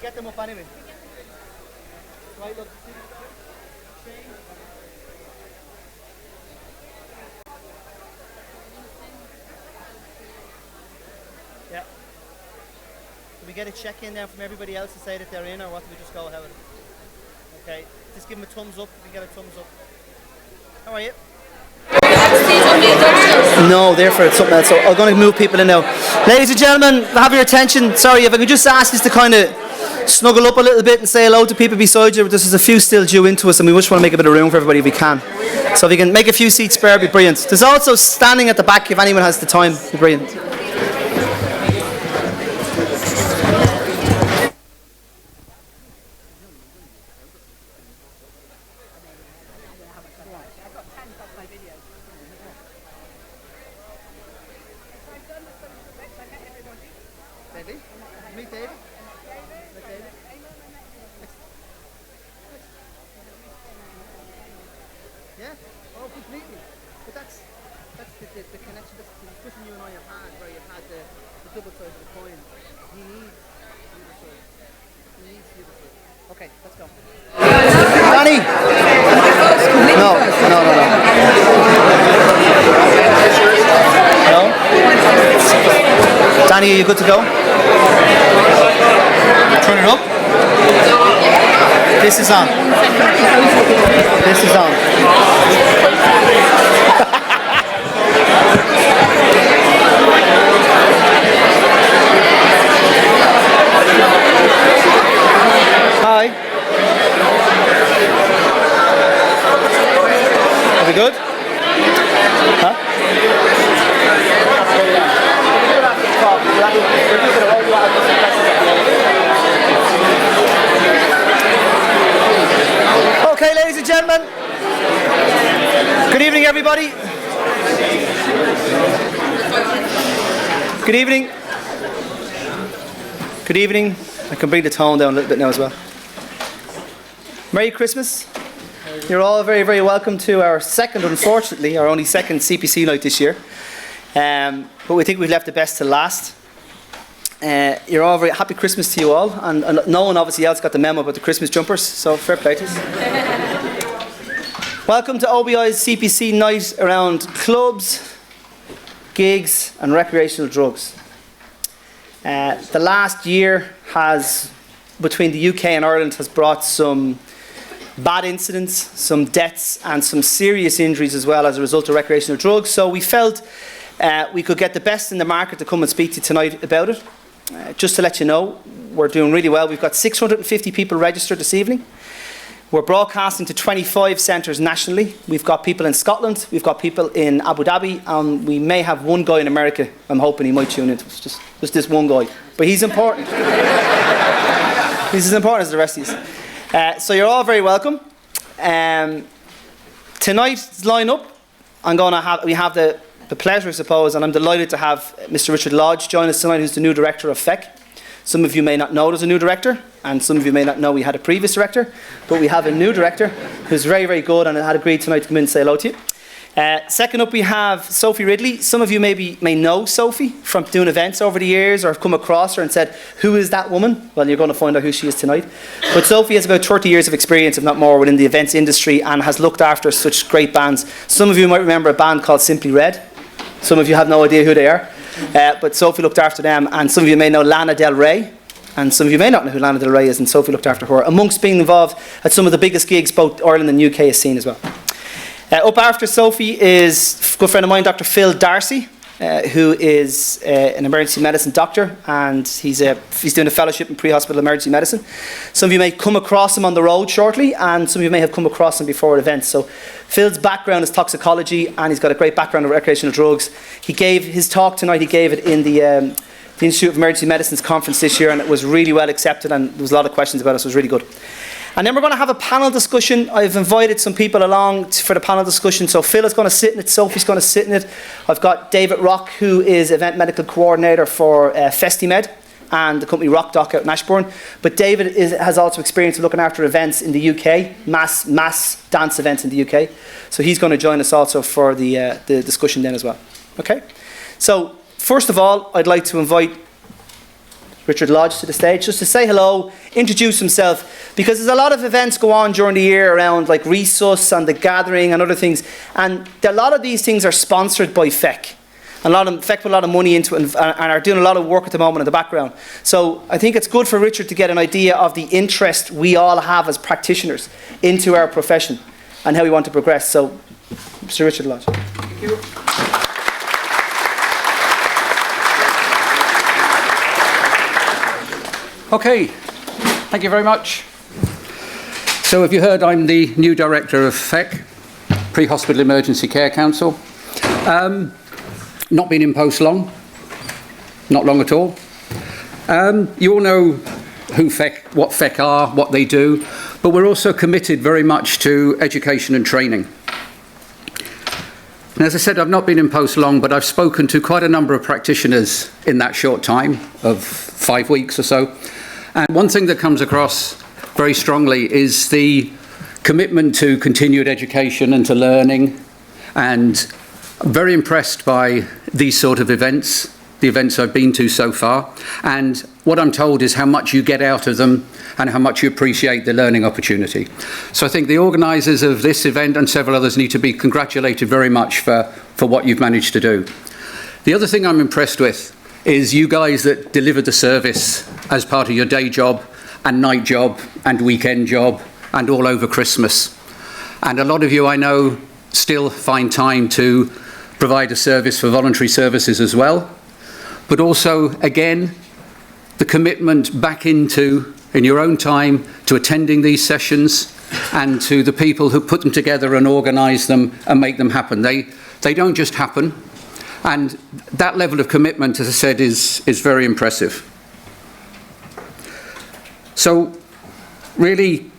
get them up anyway. Right, look. Yeah. Do we get a check-in now from everybody else to say that they're in, or what do we just go ahead with it? Okay. Just give them a thumbs up if we get a thumbs up. How are you? No, therefore it's something else. So I'm going to move people in now. Ladies and gentlemen, have your attention. Sorry, if I could just ask you to kind of snuggle up a little bit and say hello to people beside you. There's a few still due into us, and we just want to make a bit of room for everybody if we can. So if you can make a few seats spare, it'd be brilliant. There's also standing at the back if anyone has the time. It'd be brilliant. Danny, are you good to go? Turn it up. This is on. This is on. Hi. Are we good? Huh? Okay, ladies and gentlemen. Good evening, everybody. Good evening. Good evening. I can bring the tone down a little bit now as well. Merry Christmas. You're all very, very welcome to our second, unfortunately, our only second CPC night this year. But we think we've left the best to last. You're all very happy Christmas to you all, and no one obviously else got the memo about the Christmas jumpers, so fair play to us. Welcome to OBI's CPC night around clubs, gigs and recreational drugs. The last year has, between the UK and Ireland, has brought some bad incidents, some deaths and some serious injuries as well as a result of recreational drugs. So we felt we could get the best in the market to come and speak to you tonight about it. Just to let you know, we're doing really well. We've got 650 people registered this evening. We're broadcasting to 25 centres nationally. We've got people in Scotland, we've got people in Abu Dhabi, and we may have one guy in America. I'm hoping he might tune in. Just this one guy. But he's important. He's as important as the rest of you. So you're all very welcome. Tonight's line-up, we have the pleasure, I suppose, and I'm delighted to have Mr. Richard Lodge join us tonight, who's the new director of FEC. Some of you may not know there's a new director, and some of you may not know we had a previous director, but we have a new director who's very, very good and had agreed tonight to come in and say hello to you. Second up, we have Sophie Ridley. Some of you may know Sophie from doing events over the years, or have come across her and said, who is that woman? Well, you're going to find out who she is tonight. But Sophie has about 30 years of experience, if not more, within the events industry, and has looked after such great bands. Some of you might remember a band called Simply Red. Some of you have no idea who they are. But Sophie looked after them, and some of you may know Lana Del Rey, and some of you may not know who Lana Del Rey is, and Sophie looked after her, amongst being involved at some of the biggest gigs both Ireland and UK has seen as well. Up after Sophie is a good friend of mine, Dr. Phil Darcy, who is an emergency medicine doctor, and he's doing a fellowship in pre-hospital emergency medicine. Some of you may come across him on the road shortly, and some of you may have come across him before at events. So Phil's background is toxicology, and he's got a great background in recreational drugs. He gave his talk tonight, he gave it in the Institute of Emergency Medicine's conference this year, and it was really well accepted, and there was a lot of questions about it, so it was really good. And then we're going to have a panel discussion. I've invited some people along for the panel discussion. So Phil is going to sit in it, Sophie's going to sit in it. I've got David Rock, who is event medical coordinator for Festimed and the company Rock Doc out in Ashbourne. But David has also experience of looking after events in the UK, mass dance events in the UK. So he's going to join us also for the discussion then as well. Okay? So first of all, I'd like to invite Richard Lodge to the stage, just to say hello, introduce himself, because there's a lot of events go on during the year around like Resus and the Gathering and other things, and a lot of these things are sponsored by FEC. A lot of FEC put a lot of money into it and are doing a lot of work at the moment in the background. So I think it's good for Richard to get an idea of the interest we all have as practitioners into our profession and how we want to progress. So, Mr. Richard Lodge. Thank you. Okay, thank you very much. So, have you heard I'm the new director of FEC, Pre-Hospital Emergency Care Council. Not been in post long, not long at all. You all know who FEC, what FEC are, what they do, but we're also committed very much to education and training. And as I said, I've not been in post long, but I've spoken to quite a number of practitioners in that short time of 5 weeks or so. And one thing that comes across very strongly is the commitment to continued education and to learning. And I'm very impressed by these sort of events, the events I've been to so far. And what I'm told is how much you get out of them and how much you appreciate the learning opportunity. So I think the organisers of this event and several others need to be congratulated very much for what you've managed to do. The other thing I'm impressed with is you guys that delivered the service as part of your day job and night job and weekend job and all over Christmas. And a lot of you I know still find time to provide a service for voluntary services as well. But also, again, the commitment back into, in your own time, to attending these sessions and to the people who put them together and organise them and make them happen. They don't just happen. And that level of commitment, as I said, is very impressive. So, really,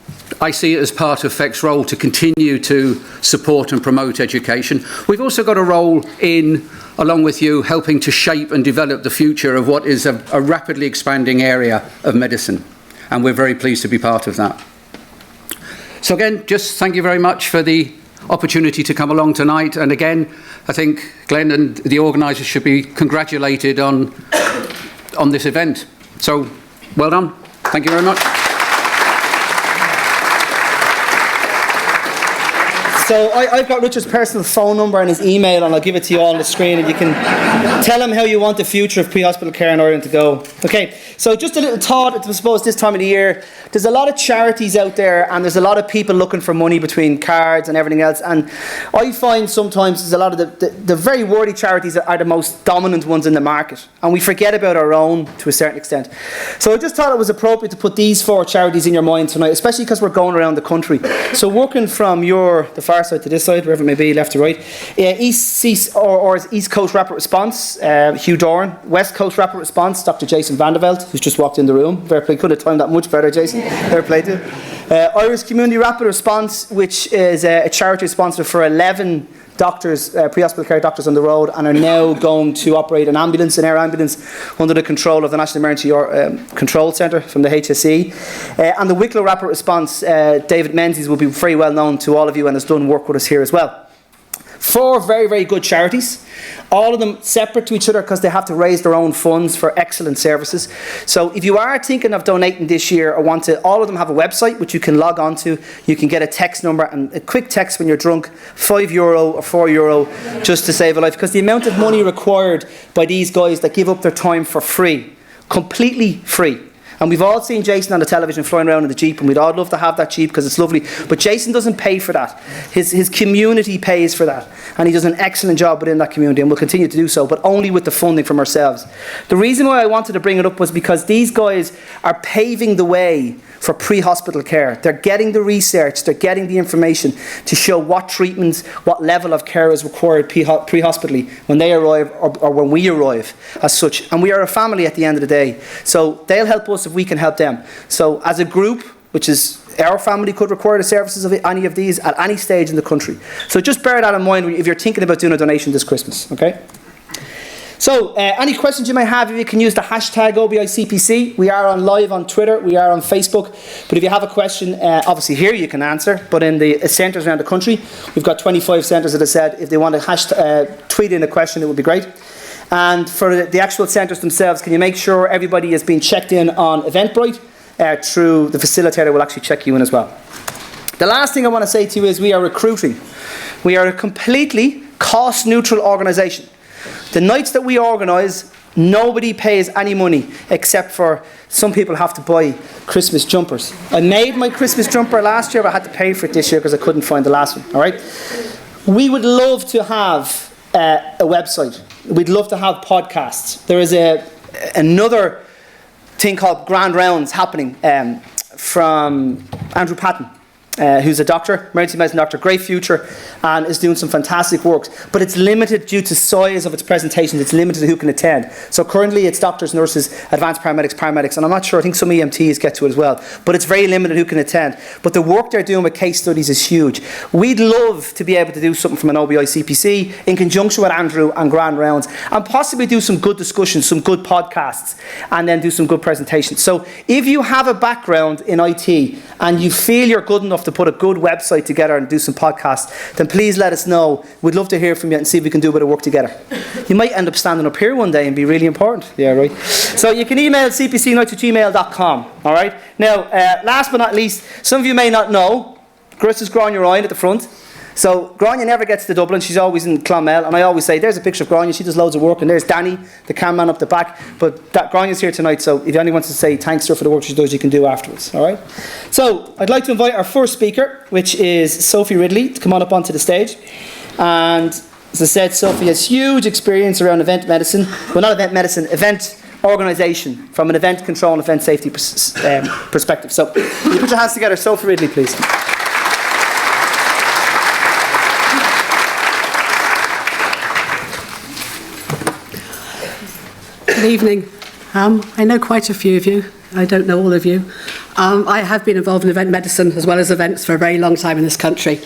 I see it as part of FEC's role to continue to support and promote education. We've also got a role in, along with you, helping to shape and develop the future of what is a rapidly expanding area of medicine. And we're very pleased to be part of that. So again, just thank you very much for the opportunity to come along tonight. And again, I think Glenn and the organisers should be congratulated on this event. So, well done. Thank you very much. So I've got Richard's personal phone number and his email, and I'll give it to you all on the screen, and you can tell him how you want the future of pre-hospital care in Ireland to go. Okay, so just a little thought, I suppose, this time of the year. There's a lot of charities out there, and there's a lot of people looking for money between cards and everything else, and I find sometimes there's a lot of the very worthy charities that are the most dominant ones in the market, and we forget about our own to a certain extent. So I just thought it was appropriate to put these 4 charities in your mind tonight, especially because we're going around the country. So working from the far side to this side, wherever it may be, left to right, East Coast Rapid Response, Hugh Doran. West Coast Rapid Response, Dr. Jason Vandeveld, who's just walked in the room. Fair play, could have timed that much better, Jason. Fair play to you. Irish Community Rapid Response, which is a charity sponsor for 11 doctors, pre-hospital care doctors on the road, and are now going to operate an air ambulance under the control of the National Emergency Control Centre from the HSE. And the Wicklow Rapid Response, David Menzies will be very well known to all of you and has done work with us here as well. 4 very, very good charities, all of them separate to each other because they have to raise their own funds for excellent services. So if you are thinking of donating this year or want to, all of them have a website which you can log on to. You can get a text number and a quick text when you're drunk, €5 or €4, just to save a life. Because the amount of money required by these guys that give up their time for free, completely free. And we've all seen Jason on the television flying around in the Jeep, and we'd all love to have that Jeep because it's lovely. But Jason doesn't pay for that. His community pays for that. And he does an excellent job within that community and will continue to do so, but only with the funding from ourselves. The reason why I wanted to bring it up was because these guys are paving the way for pre-hospital care. They're getting the research, they're getting the information to show what treatments, what level of care is required pre-hospitally when they arrive or when we arrive as such. And we are a family at the end of the day. So they'll help us if we can help them. So as a group, which is our family, could require the services of any of these at any stage in the country. So just bear that in mind if you're thinking about doing a donation this Christmas, okay? So, any questions you may have, you can use the hashtag OBICPC. We are on live on Twitter, we are on Facebook. But if you have a question, obviously here you can answer. But in the centres around the country, we've got 25 centres, as I said. If they want to tweet in a question, it would be great. And for the actual centres themselves, can you make sure everybody is being checked in on Eventbrite through the facilitator will actually check you in as well. The last thing I want to say to you is we are recruiting. We are a completely cost-neutral organisation. The nights that we organise, nobody pays any money except for some people have to buy Christmas jumpers. I made my Christmas jumper last year, but I had to pay for it this year because I couldn't find the last one. All right. We would love to have a website. We'd love to have podcasts. There is another thing called Grand Rounds happening from Andrew Patton. Who's a doctor, emergency medicine doctor, great future, and is doing some fantastic work. But it's limited due to size of its presentations. It's limited to who can attend. So currently it's doctors, nurses, advanced paramedics, and I'm not sure, I think some EMTs get to it as well. But it's very limited who can attend. But the work they're doing with case studies is huge. We'd love to be able to do something from an OBI CPC in conjunction with Andrew and Grand Rounds, and possibly do some good discussions, some good podcasts, and then do some good presentations. So if you have a background in IT and you feel you're good enough to put a good website together and do some podcasts, then please let us know. We'd love to hear from you and see if we can do a bit of work together. You might end up standing up here one day and be really important. Yeah, right. So you can email cpcnights@gmail.com. All right. Now, last but not least, some of you may not know, Chris is Grania Ryan at the front. So Grania never gets to Dublin. She's always in Clonmel, and I always say, there's a picture of Grania. She does loads of work, and there's Danny, the cameraman up the back. But Grania's here tonight, so if anyone wants to say thanks to her for the work she does, you can do afterwards. All right. So I'd like to invite our first speaker, which is Sophie Ridley, to come on up onto the stage. And as I said, Sophie has huge experience around event medicine. Well, not event medicine, event organisation, from an event control and event safety perspective. So you put your hands together. Sophie Ridley, please. Good evening. I know quite a few of you. I don't know all of you. I have been involved in event medicine as well as events for a very long time in this country.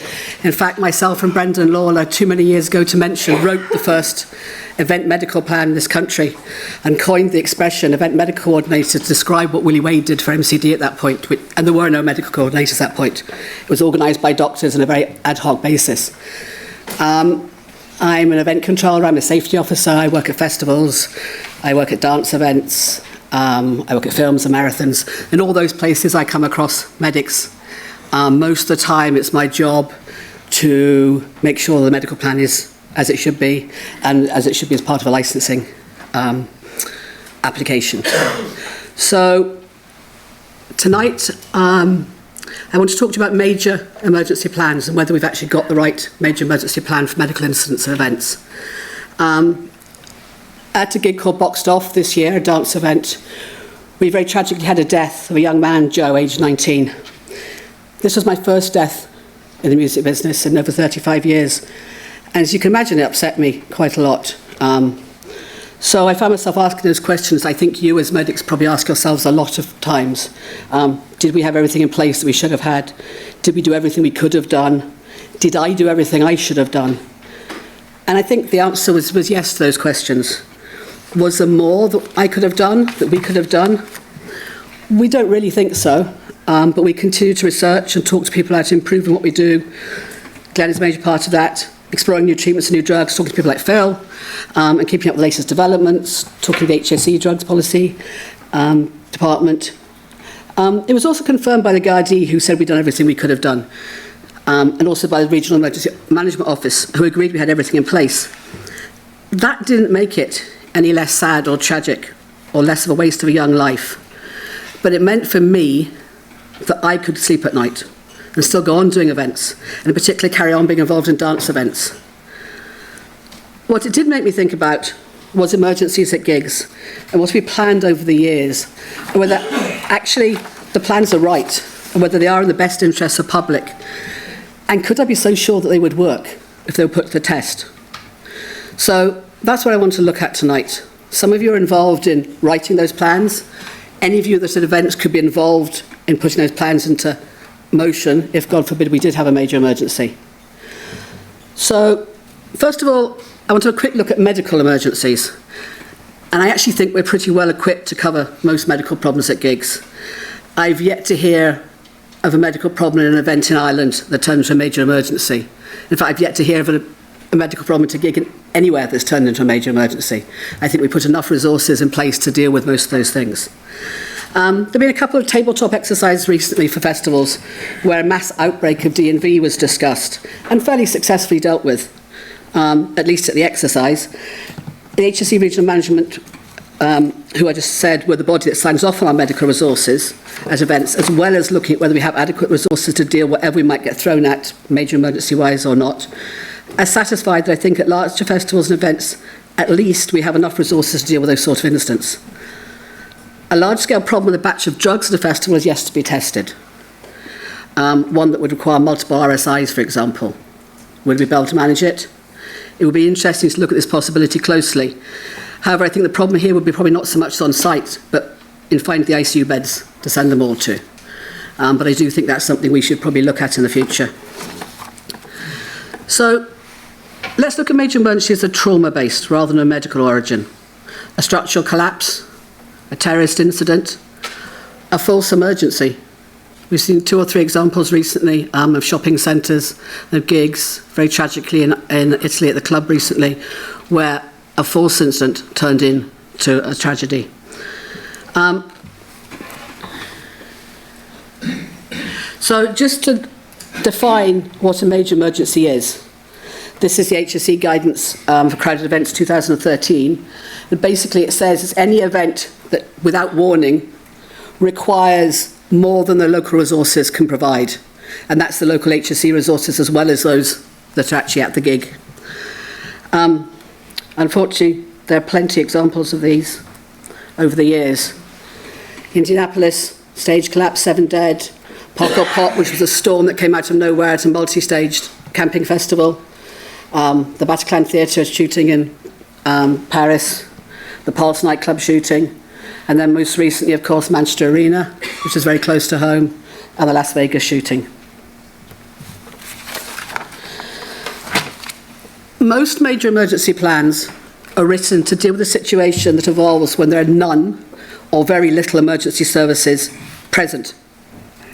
In fact, myself and Brendan Lawler, too many years ago to mention, wrote the first event medical plan in this country and coined the expression event medical coordinator to describe what Willie Wade did for MCD at that point. And there were no medical coordinators at that point. It was organised by doctors on a very ad hoc basis. I'm an event controller, I'm a safety officer, I work at festivals, I work at dance events, I work at films and marathons. In all those places I come across medics. Most of the time it's my job to make sure the medical plan is as it should be, and as it should be as part of a licensing application. So tonight I want to talk to you about major emergency plans and whether we've actually got the right major emergency plan for medical incidents and events. At a gig called Boxed Off this year, a dance event, we very tragically had a death of a young man, Joe, aged 19. This was my first death in the music business in over 35 years. And as you can imagine, it upset me quite a lot. So I found myself asking those questions I think you as medics probably ask yourselves a lot of times. Did we have everything in place that we should have had? Did we do everything we could have done? Did I do everything I should have done? And I think the answer was yes to those questions. Was there more that I could have done, that we could have done? We don't really think so, but we continue to research and talk to people about improving what we do. Glenn is a major part of that. Exploring new treatments and new drugs, talking to people like Phil, and keeping up with the latest developments, talking to the HSE drugs policy department. It was also confirmed by the Gardaí, who said we'd done everything we could have done, and also by the Regional Emergency Management Office, who agreed we had everything in place. That didn't make it any less sad or tragic or less of a waste of a young life, but it meant for me that I could sleep at night and still go on doing events, and in particular carry on being involved in dance events. What it did make me think about was emergencies at gigs and what we planned over the years, and whether actually the plans are right and whether they are in the best interests of public, and could I be so sure that they would work if they were put to the test. So that's what I want to look at tonight. Some of you are involved in writing those plans. Any of you that at events could be involved in putting those plans into motion if, God forbid, we did have a major emergency. So, first of all, I want to have a quick look at medical emergencies. And I actually think we're pretty well equipped to cover most medical problems at gigs. I've yet to hear of a medical problem in an event in Ireland that turns to a major emergency. In fact, I've yet to hear of a medical problem to gig anywhere that's turned into a major emergency. I think we put enough resources in place to deal with most of those things. There have been a couple of tabletop exercises recently for festivals where a mass outbreak of DNV was discussed and fairly successfully dealt with, at least at the exercise. The HSE Regional Management, who I just said were the body that signs off on our medical resources at events, as well as looking at whether we have adequate resources to deal whatever we might get thrown at, major emergency-wise or not, are satisfied that I think at larger festivals and events, at least we have enough resources to deal with those sort of incidents. A large-scale problem with a batch of drugs at a festival is yet to be tested. One that would require multiple RSIs, for example. Would we be able to manage it? It would be interesting to look at this possibility closely. However, I think the problem here would be probably not so much on site, but in finding the ICU beds to send them all to. But I do think that's something we should probably look at in the future. So let's look at major emergencies as trauma-based rather than a medical origin. A structural collapse, a terrorist incident, a false emergency. We've seen 2 or 3 examples recently of shopping centres, of gigs, very tragically in Italy at the club recently, where a false incident turned into a tragedy. So just to define what a major emergency is, this is the HSE guidance for crowded events 2013. And basically it says it's any event that, without warning, requires more than the local resources can provide. And that's the local HSE resources as well as those that are actually at the gig. Unfortunately, there are plenty of examples of these over the years. Indianapolis, stage collapse, 7 dead. Poco Pop, which was a storm that came out of nowhere at a multi-staged camping festival. The Bataclan Theatre shooting in Paris. The Pulse nightclub shooting. And then most recently, of course, Manchester Arena, which is very close to home, and the Las Vegas shooting. Most major emergency plans are written to deal with a situation that evolves when there are none or very little emergency services present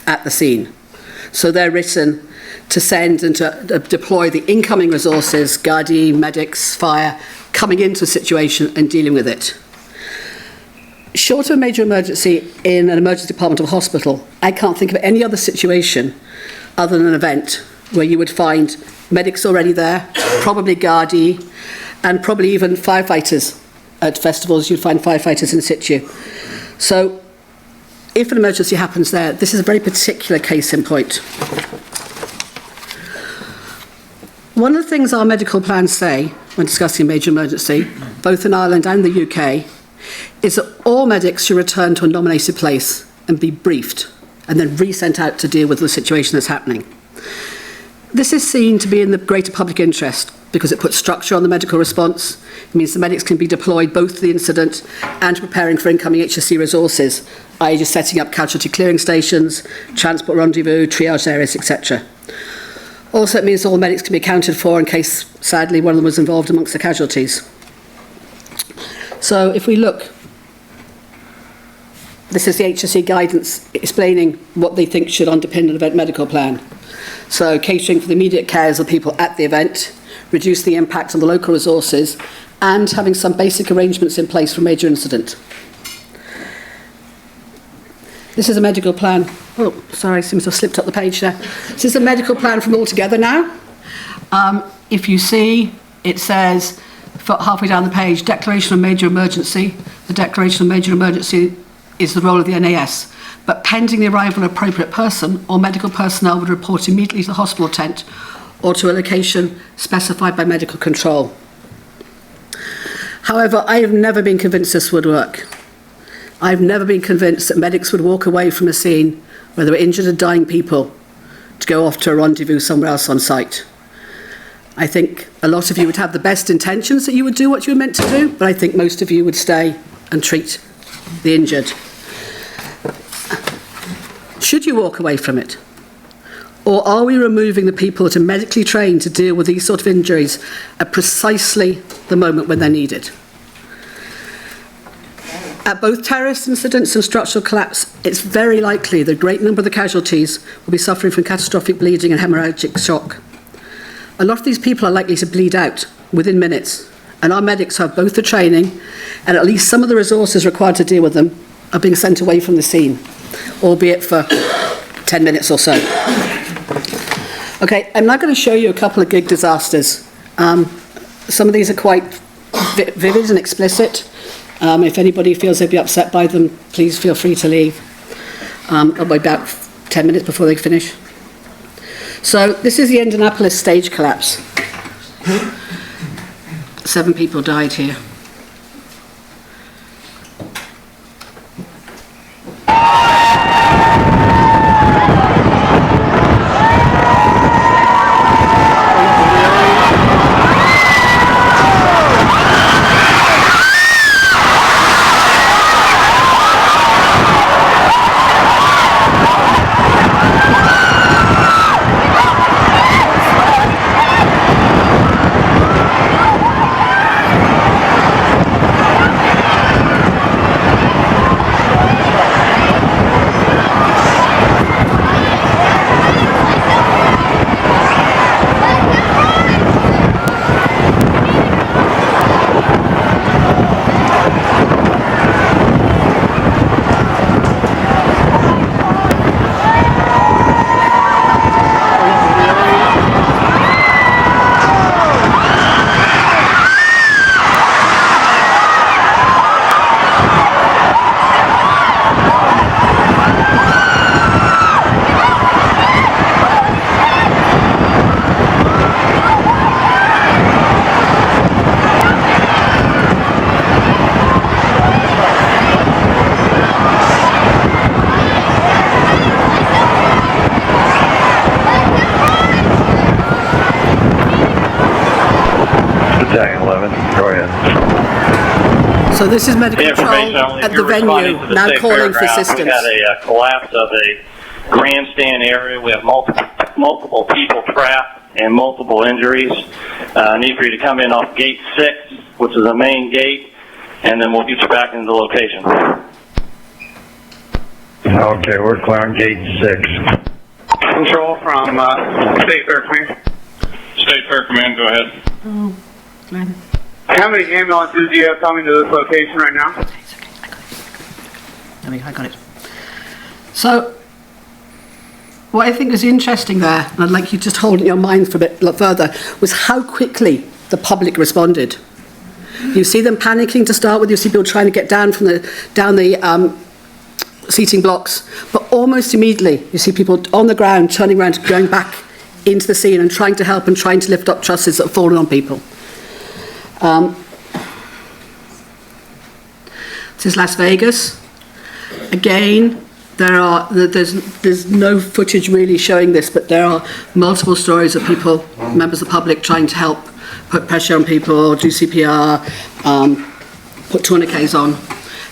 at the scene. So they're written to send and to deploy the incoming resources, Gardaí, medics, fire, coming into a situation and dealing with it. Short of a major emergency in an emergency department of a hospital, I can't think of any other situation other than an event where you would find medics already there, probably Gardaí, and probably even firefighters. At festivals, you'd find firefighters in situ. So if an emergency happens there, this is a very particular case in point. One of the things our medical plans say when discussing a major emergency, both in Ireland and the UK, is that all medics should return to a nominated place and be briefed and then re-sent out to deal with the situation that's happening. This is seen to be in the greater public interest because it puts structure on the medical response. It means the medics can be deployed both to the incident and preparing for incoming HSE resources, i.e. just setting up casualty clearing stations, transport rendezvous, triage areas, etc. Also, it means all medics can be accounted for in case, sadly, one of them was involved amongst the casualties. So if we look, this is the HSE guidance explaining what they think should underpin an event medical plan. So catering for the immediate cares of people at the event, reduce the impact on the local resources, and having some basic arrangements in place for a major incident. This is a medical plan. Oh, sorry, seems to have slipped up the page there. This is a medical plan from Altogether now. If you see, it says, halfway down the page, declaration of major emergency. The declaration of major emergency is the role of the NAS. But pending the arrival of an appropriate person, all medical personnel would report immediately to the hospital tent or to a location specified by medical control. However, I have never been convinced this would work. I've never been convinced that medics would walk away from a scene where there were injured and dying people to go off to a rendezvous somewhere else on site. I think a lot of you would have the best intentions that you would do what you were meant to do, but I think most of you would stay and treat the injured. Should you walk away from it? Or are we removing the people that are medically trained to deal with these sort of injuries at precisely the moment when they're needed? At both terrorist incidents and structural collapse, it's very likely that a great number of the casualties will be suffering from catastrophic bleeding and hemorrhagic shock. A lot of these people are likely to bleed out within minutes, and our medics have both the training and at least some of the resources required to deal with them are being sent away from the scene, albeit for 10 minutes or so. Okay, I'm now going to show you a couple of gig disasters. Some of these are quite vivid and explicit. If anybody feels they'd be upset by them, please feel free to leave. I'll be about 10 minutes before they finish. So this is the Indianapolis stage collapse. 7 people died here. So this is medical control at the venue, now calling for assistance. We had a collapse of a grandstand area. We have multiple people trapped and multiple injuries. I need for you to come in off gate 6, which is the main gate, and then we'll get you back into the location. Okay, we're clearing gate 6. Control from State Fair Command. State Fair Command, go ahead. Oh, Glenn. How many ambulances do you have coming to this location right now? Okay, it's okay. I got it. So, what I think is interesting there, and I'd like you to just hold it in your mind for a bit further, was how quickly the public responded. You see them panicking to start with. You see people trying to get down the seating blocks, but almost immediately you see people on the ground turning around, going back into the scene and trying to help and trying to lift up trusses that have fallen on people. This is Las Vegas. Again, there's no footage really showing this, but there are multiple stories of people, members of the public, trying to help put pressure on people, do CPR, put tourniquets on,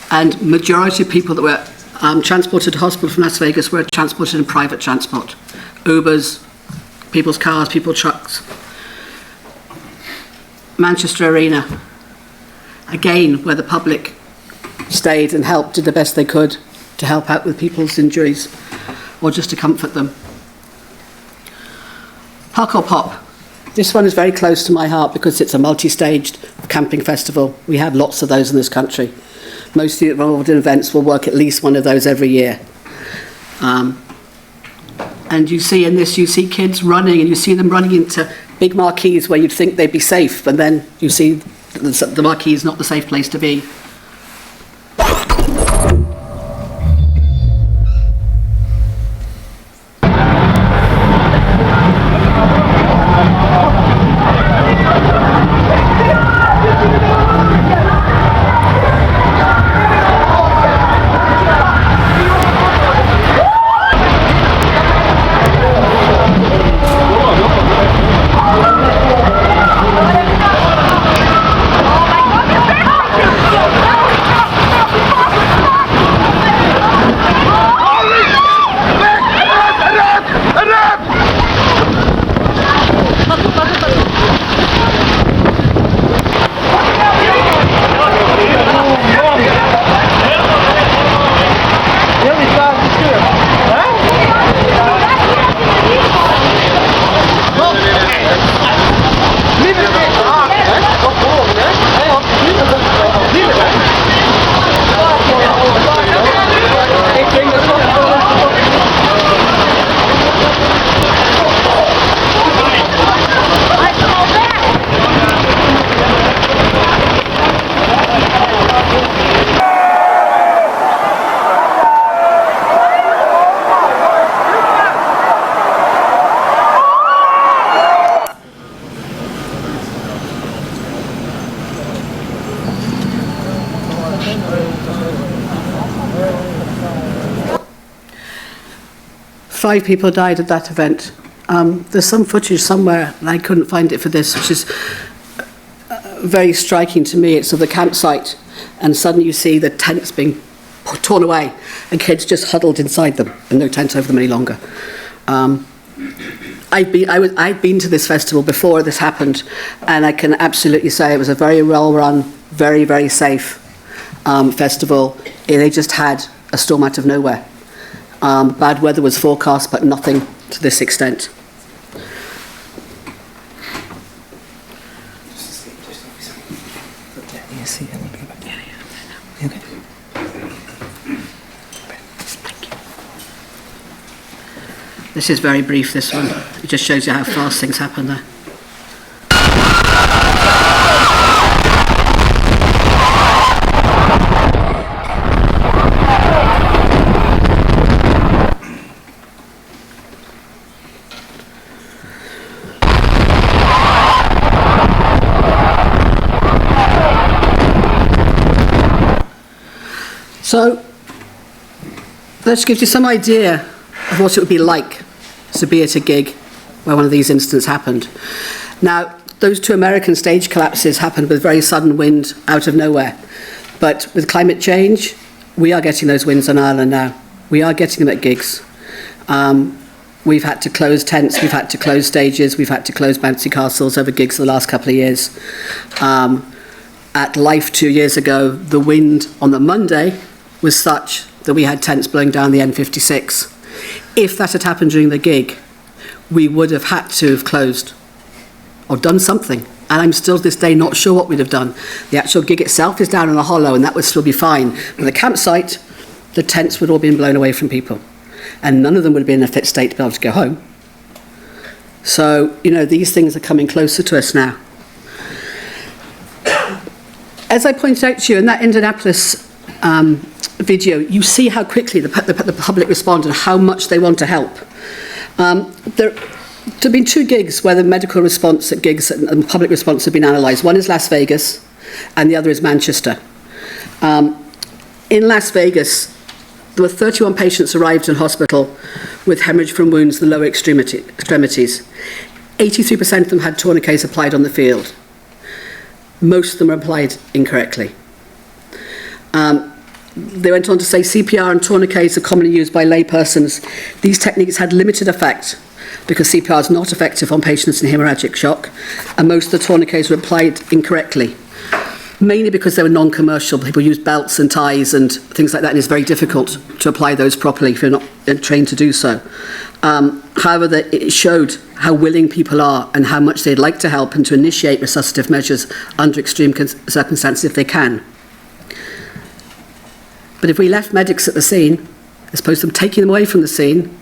and majority of people that were transported to hospital from Las Vegas were transported in private transport, Ubers, people's cars, people's trucks. Manchester Arena, again, where the public stayed and helped, did the best they could to help out with people's injuries or just to comfort them. Puck or Pop. This one is very close to my heart because it's a multi-staged camping festival. We have lots of those in this country. Most of the involved in events will work at least one of those every year. And you see in this, you see kids running, and you see them running into big marquees where you'd think they'd be safe, and then you see the marquee is not the safe place to be. 5 people died at that event. There's some footage somewhere, and I couldn't find it for this, which is very striking to me. It's of the campsite, and suddenly you see the tents being torn away, and kids just huddled inside them, and no tent over them any longer. I'd been to this festival before this happened, and I can absolutely say it was a very well-run, very, very safe festival. They just had a storm out of nowhere. Bad weather was forecast, but nothing to this extent. This is very brief, this one. It just shows you how fast things happen there. So, that gives you some idea of what it would be like to be at a gig where one of these incidents happened. Now, those 2 American stage collapses happened with very sudden wind out of nowhere. But with climate change, we are getting those winds on Ireland now. We are getting them at gigs. We've had to close tents, we've had to close stages, we've had to close bouncy castles over gigs the last couple of years. At Life 2 years ago, the wind on the Monday was such that we had tents blowing down the N56. If that had happened during the gig, we would have had to have closed or done something. And I'm still to this day not sure what we'd have done. The actual gig itself is down in a hollow, and that would still be fine. But the campsite, the tents would all been blown away from people. And none of them would have been in a fit state to be able to go home. So, these things are coming closer to us now. As I pointed out to you in that Indianapolis video, you see how quickly the public respond and how much they want to help. There have been 2 gigs where the medical response at gigs and public response have been analysed. One is Las Vegas and the other is Manchester. In Las Vegas, there were 31 patients arrived in hospital with hemorrhage from wounds to the lower extremities. 83% of them had tourniquets applied on the field. Most of them were applied incorrectly. They went on to say CPR and tourniquets are commonly used by laypersons. These techniques had limited effect because CPR is not effective on patients in hemorrhagic shock, and most of the tourniquets were applied incorrectly, mainly because they were non-commercial. People use belts and ties and things like that, and it's very difficult to apply those properly if you're not trained to do so. However, it showed how willing people are and how much they'd like to help and to initiate resuscitative measures under extreme circumstances if they can. But if we left medics at the scene, as opposed to them taking them away from the scene,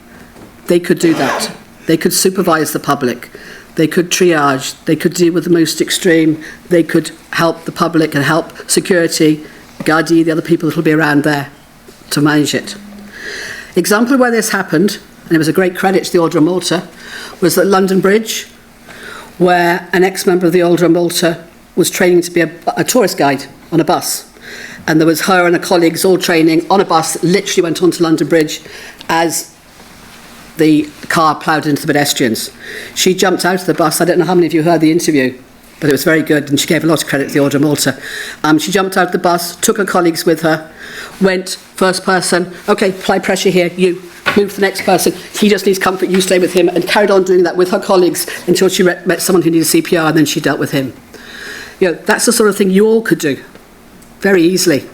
they could do that. They could supervise the public. They could triage. They could deal with the most extreme. They could help the public and help security, Gardaí, the other people that will be around there to manage it. Example of where this happened, and it was a great credit to the Order of Malta, was at London Bridge, where an ex-member of the Order of Malta was training to be a tourist guide on a bus. And there was her and her colleagues all training on a bus that literally went onto London Bridge as the car ploughed into the pedestrians. She jumped out of the bus. I don't know how many of you heard the interview, but it was very good, and she gave a lot of credit to the Order of Malta. She jumped out of the bus, took her colleagues with her, went first person, okay, apply pressure here, you, move to the next person, he just needs comfort, you stay with him, and carried on doing that with her colleagues until she met someone who needed CPR, and then she dealt with him. That's the sort of thing you all could do very easily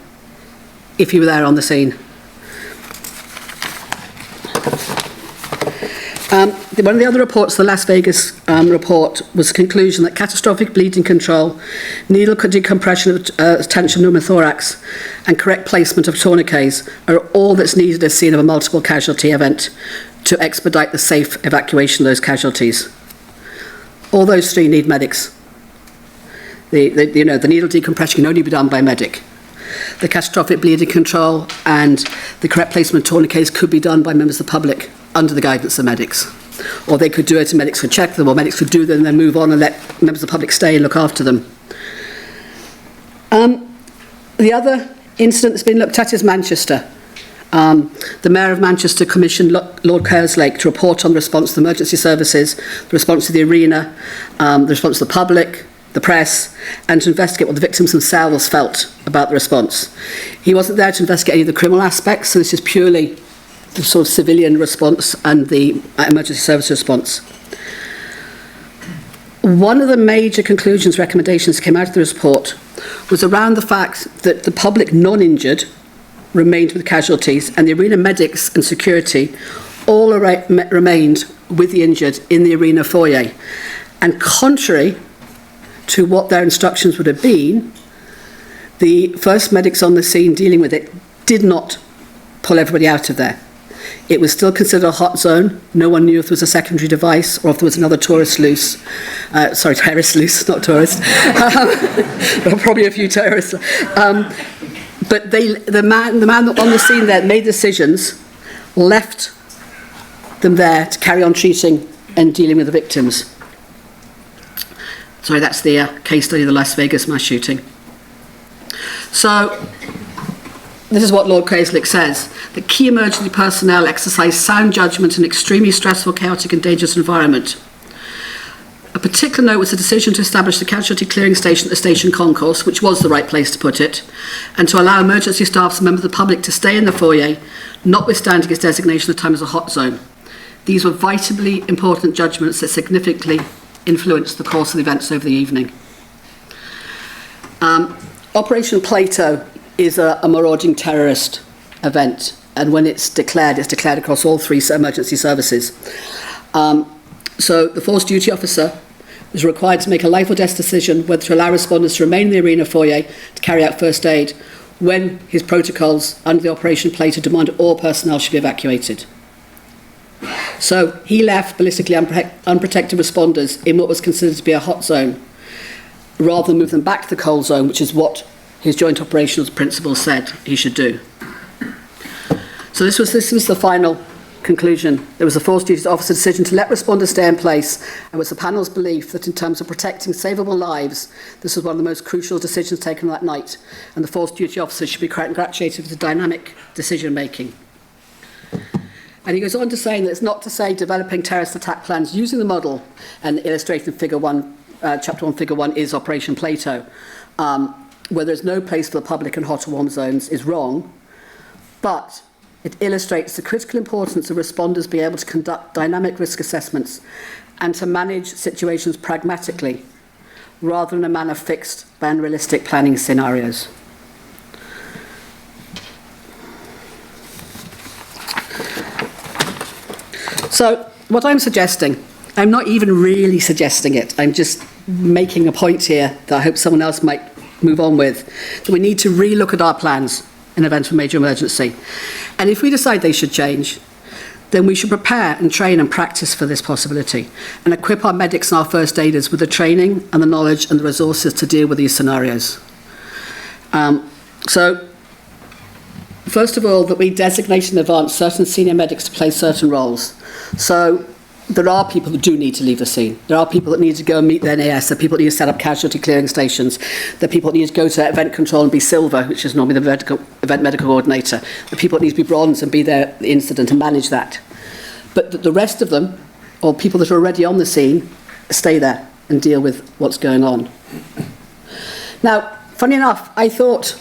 if you were there on the scene. One of the other reports, the Las Vegas report, was a conclusion that catastrophic bleeding control, needle decompression of tension pneumothorax, and correct placement of tourniquets are all that's needed at the scene of a multiple casualty event to expedite the safe evacuation of those casualties. All those 3 need medics. The needle decompression can only be done by a medic. The catastrophic bleeding control and the correct placement of tourniquets could be done by members of the public under the guidance of medics. Or they could do it and medics could check them, or medics could do them and then move on and let members of the public stay and look after them. The other incident that's been looked at is Manchester. The Mayor of Manchester commissioned Lord Kerslake to report on the response to the emergency services, the response to the arena, the response to the public, the press, and to investigate what the victims themselves felt about the response. He wasn't there to investigate any of the criminal aspects, so this is purely the sort of civilian response and the emergency service response. One of the major conclusions, recommendations came out of the report was around the fact that the public non-injured remained with casualties and the arena medics and security all remained with the injured in the arena foyer. And contrary to what their instructions would have been, the first medics on the scene dealing with it did not pull everybody out of there. It was still considered a hot zone. No one knew if there was a secondary device or if there was another terrorist loose, not tourist. Probably a few terrorists. But the man on the scene there made decisions, left them there to carry on treating and dealing with the victims. Sorry, that's the case study of the Las Vegas mass shooting. So, this is what Lord Kerslake says. The key emergency personnel exercise sound judgment in an extremely stressful, chaotic and dangerous environment. A particular note was the decision to establish the casualty clearing station at the station concourse, which was the right place to put it, and to allow emergency staff and members of the public to stay in the foyer, notwithstanding its designation of the time as a hot zone. These were vitally important judgments that significantly influenced the course of the events over the evening. Operation Plato is a marauding terrorist event, and when it's declared across all three emergency services. So the force duty officer is required to make a life or death decision whether to allow responders to remain in the arena foyer to carry out first aid when his protocols under the Operation Plato demand all personnel should be evacuated. So he left ballistically unprotected responders in what was considered to be a hot zone rather than move them back to the cold zone, which is what his joint operations principal said he should do. So this was the final conclusion. There was a force duty officer decision to let responders stay in place, and it was the panel's belief that in terms of protecting savable lives, this was one of the most crucial decisions taken that night, and the force duty officer should be congratulated for the dynamic decision making. And he goes on to say that it's not to say developing terrorist attack plans using the model and illustrated in Figure 1, Chapter 1, Figure 1 is Operation Plato, where there's no place for the public in hot or warm zones is wrong, but it illustrates the critical importance of responders being able to conduct dynamic risk assessments and to manage situations pragmatically rather than a manner fixed by unrealistic planning scenarios. So, what I'm suggesting, I'm not even really suggesting it, I'm just making a point here that I hope someone else might move on with, that we need to relook at our plans in event of a major emergency. And if we decide they should change, then we should prepare and train and practice for this possibility and equip our medics and our first aiders with the training and the knowledge and the resources to deal with these scenarios. So, first of all, that we designate in advance certain senior medics to play certain roles. So, there are people that do need to leave the scene. There are people that need to go and meet their NAS. There are people that need to set up casualty clearing stations. There are people that need to go to event control and be silver, which is normally the event medical coordinator. The people that need to be bronze and be there at the incident and manage that. But the rest of them, or people that are already on the scene, stay there and deal with what's going on. Now, funny enough, I thought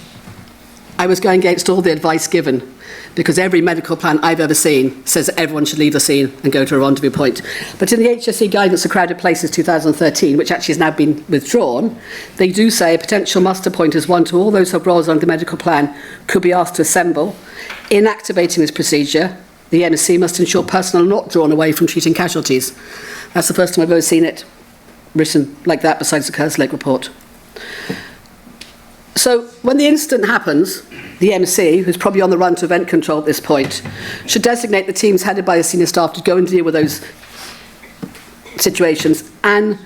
I was going against all the advice given, because every medical plan I've ever seen says that everyone should leave the scene and go to a rendezvous point. But in the HSE Guidance for Crowded Places 2013, which actually has now been withdrawn, they do say a potential muster point is one to all those who have roles under the medical plan could be asked to assemble. In activating this procedure, the MC must ensure personnel are not drawn away from treating casualties. That's the first time I've ever seen it written like that besides the Kerslake report. So when the incident happens, the MC, who's probably on the run to event control at this point, should designate the teams headed by the senior staff to go and deal with those situations and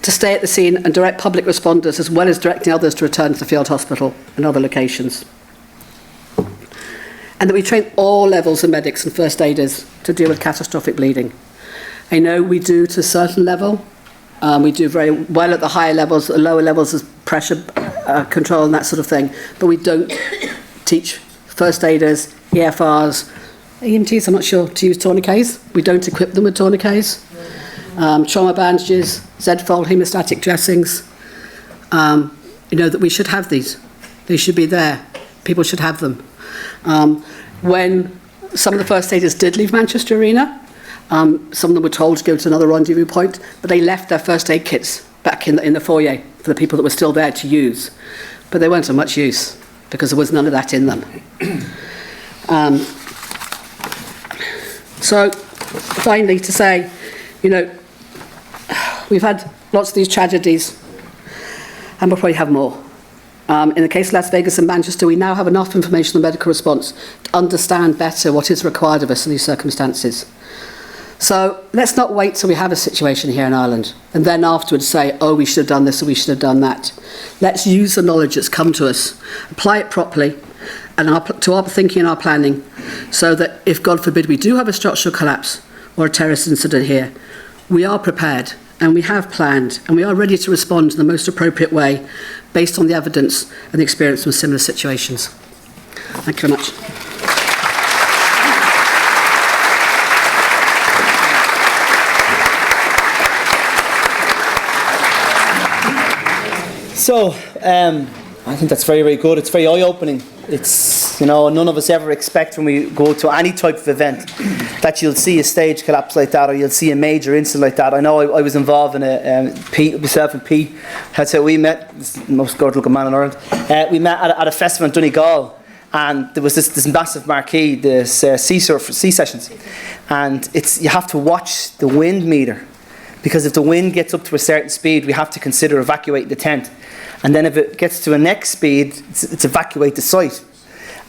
to stay at the scene and direct public responders as well as directing others to return to the field hospital and other locations. And that we train all levels of medics and first aiders to deal with catastrophic bleeding. I know we do to a certain level. We do very well at the higher levels, at the lower levels as pressure control and that sort of thing, but we don't teach first aiders EFRs, EMTs, I'm not sure, to use tourniquets. We don't equip them with tourniquets. Trauma bandages, Z-fold hemostatic dressings. That we should have these. They should be there. People should have them. When some of the first aiders did leave Manchester Arena, some of them were told to go to another rendezvous point, but they left their first aid kits back in the foyer for the people that were still there to use. But they weren't of much use because there was none of that in them. So, finally, to say, we've had lots of these tragedies, and we'll probably have more. In the case of Las Vegas and Manchester, we now have enough information on medical response to understand better what is required of us in these circumstances. So let's not wait till we have a situation here in Ireland and then afterwards say, oh, we should have done this or we should have done that. Let's use the knowledge that's come to us, apply it properly and to our thinking and our planning, so that if, God forbid, we do have a structural collapse or a terrorist incident here, we are prepared and we have planned and we are ready to respond in the most appropriate way based on the evidence and the experience from similar situations. Thank you very much. So, I think that's very, very good. It's very eye-opening. It's, none of us ever expect when we go to any type of event that you'll see a stage collapse like that or you'll see a major incident like that. I know I was involved in Pete, myself and Pete, that's how we met, the most good-looking man in Ireland. We met at a festival in Donegal, and there was this massive marquee, this sea sessions, and you have to watch the wind meter, because if the wind gets up to a certain speed, we have to consider evacuating the tent. And then if it gets to a next speed, it's evacuate the site.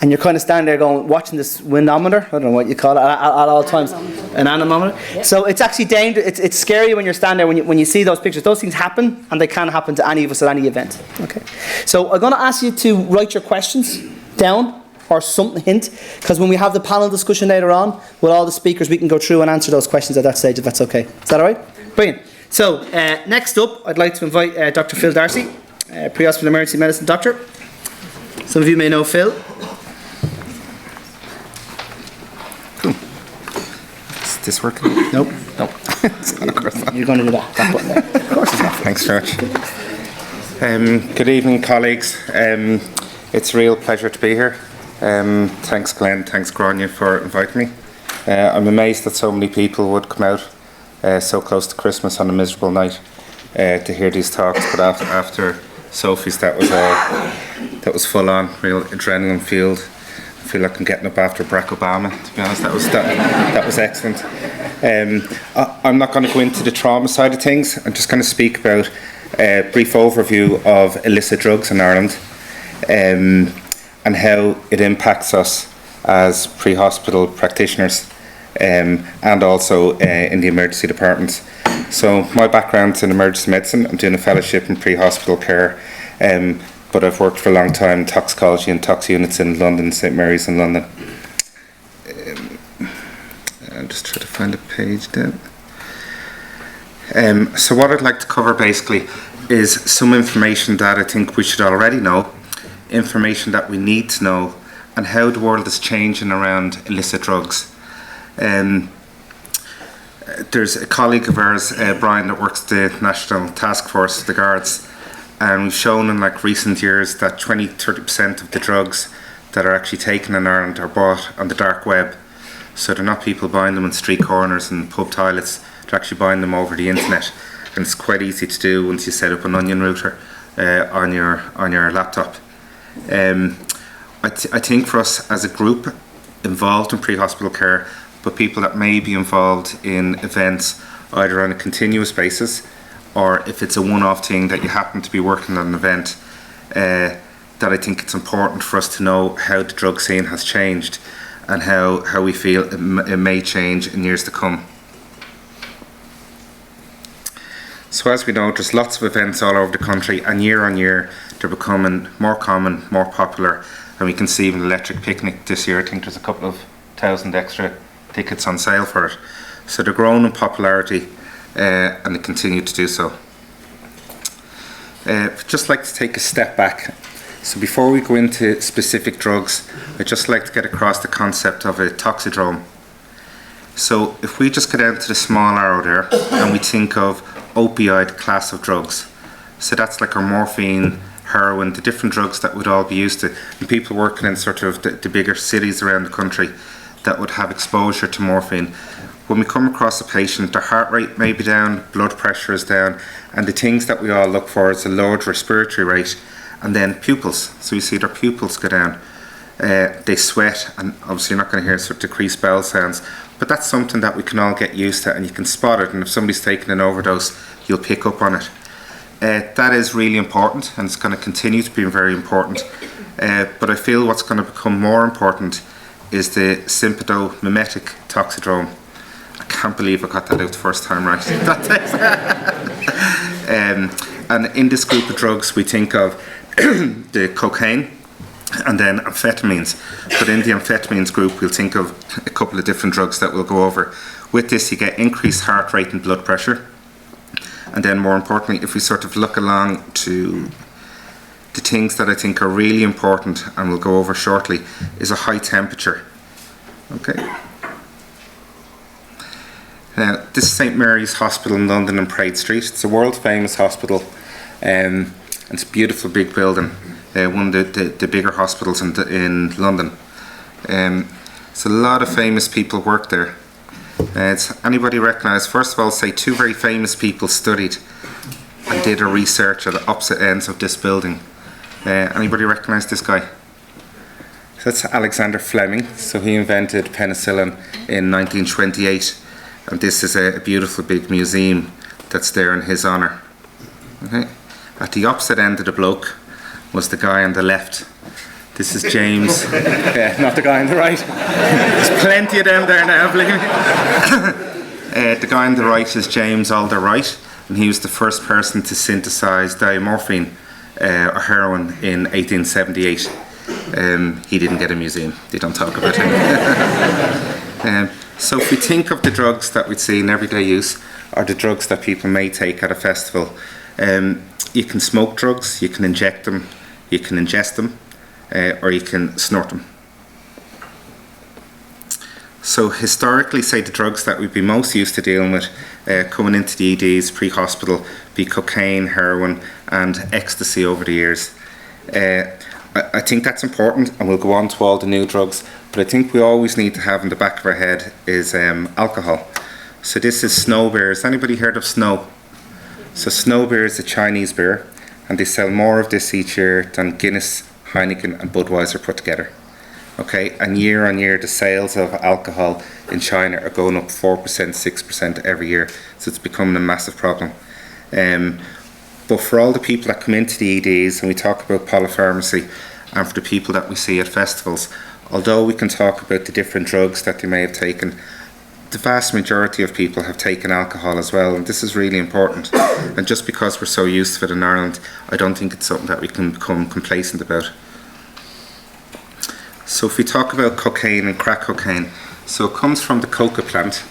And you're kind of standing there going, watching this windometer, I don't know what you call it, at all times. An anemometer. Yep. So it's actually dangerous. It's scary when you're standing there, when you see those pictures. Those things happen, and they can happen to any of us at any event. Okay. So I'm going to ask you to write your questions down, or something, hint, because when we have the panel discussion later on, with all the speakers, we can go through and answer those questions at that stage, if that's okay. Is that all right? Brilliant. So next up, I'd like to invite Dr. Phil Darcy, pre-hospital emergency medicine doctor. Some of you may know Phil. Is this working? Nope. Nope. Of course not. You're going to do that button there. Of course it's not. Thanks, George. Good evening, colleagues. It's a real pleasure to be here. Thanks, Glenn. Thanks, Grania, for inviting me. I'm amazed that so many people would come out so close to Christmas on a miserable night to hear these talks. But after Sophie's, that was full on, real adrenaline fueled. I feel like I'm getting up after Barack Obama. To be honest, that was excellent. I'm not going to go into the trauma side of things. I'm just going to speak about a brief overview of illicit drugs in Ireland. And how it impacts us as pre-hospital practitioners and also in the emergency departments. So my background's in emergency medicine. I'm doing a fellowship in pre-hospital care, but I've worked for a long time in toxicology and tox units in London, St Mary's in London. I'll just try to find a page down. So what I'd like to cover basically is some information that I think we should already know, information that we need to know, and how the world is changing around illicit drugs. There's a colleague of ours, Brian, that works the National Task Force, the Guards, and we've shown in recent years that 20-30% of the drugs that are actually taken in Ireland are bought on the dark web. So they're not people buying them in street corners and pub toilets, they're actually buying them over the internet, and it's quite easy to do once you set up an onion router on your laptop. I think for us as a group involved in pre-hospital care, but people that may be involved in events either on a continuous basis or if it's a one-off thing that you happen to be working on an event, that I think it's important for us to know how the drug scene has changed and how we feel it may change in years to come. So as we know, there's lots of events all over the country, and year on year they're becoming more common, more popular, and we can see even electric picnic this year. I think there's a couple of thousand extra tickets on sale for it. So they're growing in popularity and they continue to do so. I'd just like to take a step back So before we go into specific drugs, I'd just like to get across the concept of a toxidrome. So if we just go down to the small arrow there and we think of opioid class of drugs, so that's like our morphine, heroin, the different drugs that we'd all be used to, and people working in sort of the bigger cities around the country that would have exposure to morphine. When we come across a patient, their heart rate may be down, blood pressure is down, and the things that we all look for is a lowered respiratory rate, and then pupils. So you see their pupils go down. They sweat, and obviously you're not going to hear sort of decreased bowel sounds, but that's something that we can all get used to, and you can spot it, and if somebody's taking an overdose, you'll pick up on it. That is really important, and it's going to continue to be very important. But I feel what's going to become more important is the sympathomimetic toxidrome. I can't believe I got that out the first time right. And in this group of drugs, we think of the cocaine and then amphetamines. But in the amphetamines group, we'll think of a couple of different drugs that we'll go over. With this, you get increased heart rate and blood pressure. And then more importantly, if we sort of look along to the things that I think are really important, and we'll go over shortly, is a high temperature. Okay. Now, this is St Mary's Hospital in London in Praed Street. It's a world famous hospital, and it's a beautiful big building, one of the bigger hospitals in London. So a lot of famous people work there. Anybody recognise, first of all, say two very famous people studied and did a research at the opposite ends of this building. Anybody recognise this guy? So that's Alexander Fleming. So he invented penicillin in 1928, and this is a beautiful big museum that's there in his honour. Okay. At the opposite end of the bloke was the guy on the left. This is James, not the guy on the right. There's plenty of them there now, believe me. The guy on the right is James Alder Wright, and he was the first person to synthesize diamorphine or heroin in 1878. He didn't get a museum, they don't talk about him. So if we think of the drugs that we'd see in everyday use, or the drugs that people may take at a festival, you can smoke drugs, you can inject them, you can ingest them, or you can snort them. So historically, say the drugs that we'd be most used to dealing with coming into the EDs pre-hospital be cocaine, heroin and ecstasy over the years. I think that's important, and we'll go on to all the new drugs, but I think we always need to have in the back of our head is alcohol. So this is snow beer. Has anybody heard of snow? So snow beer is a Chinese beer, and they sell more of this each year than Guinness, Heineken and Budweiser put together. Okay, and year on year the sales of alcohol in China are going up 4%, 6% every year, so it's becoming a massive problem. But for all the people that come into the EDs, and we talk about polypharmacy, and for the people that we see at festivals, although we can talk about the different drugs that they may have taken, the vast majority of people have taken alcohol as well, and this is really important. And just because we're so used to it in Ireland, I don't think it's something that we can become complacent about. So if we talk about cocaine and crack cocaine, so it comes from the coca plant,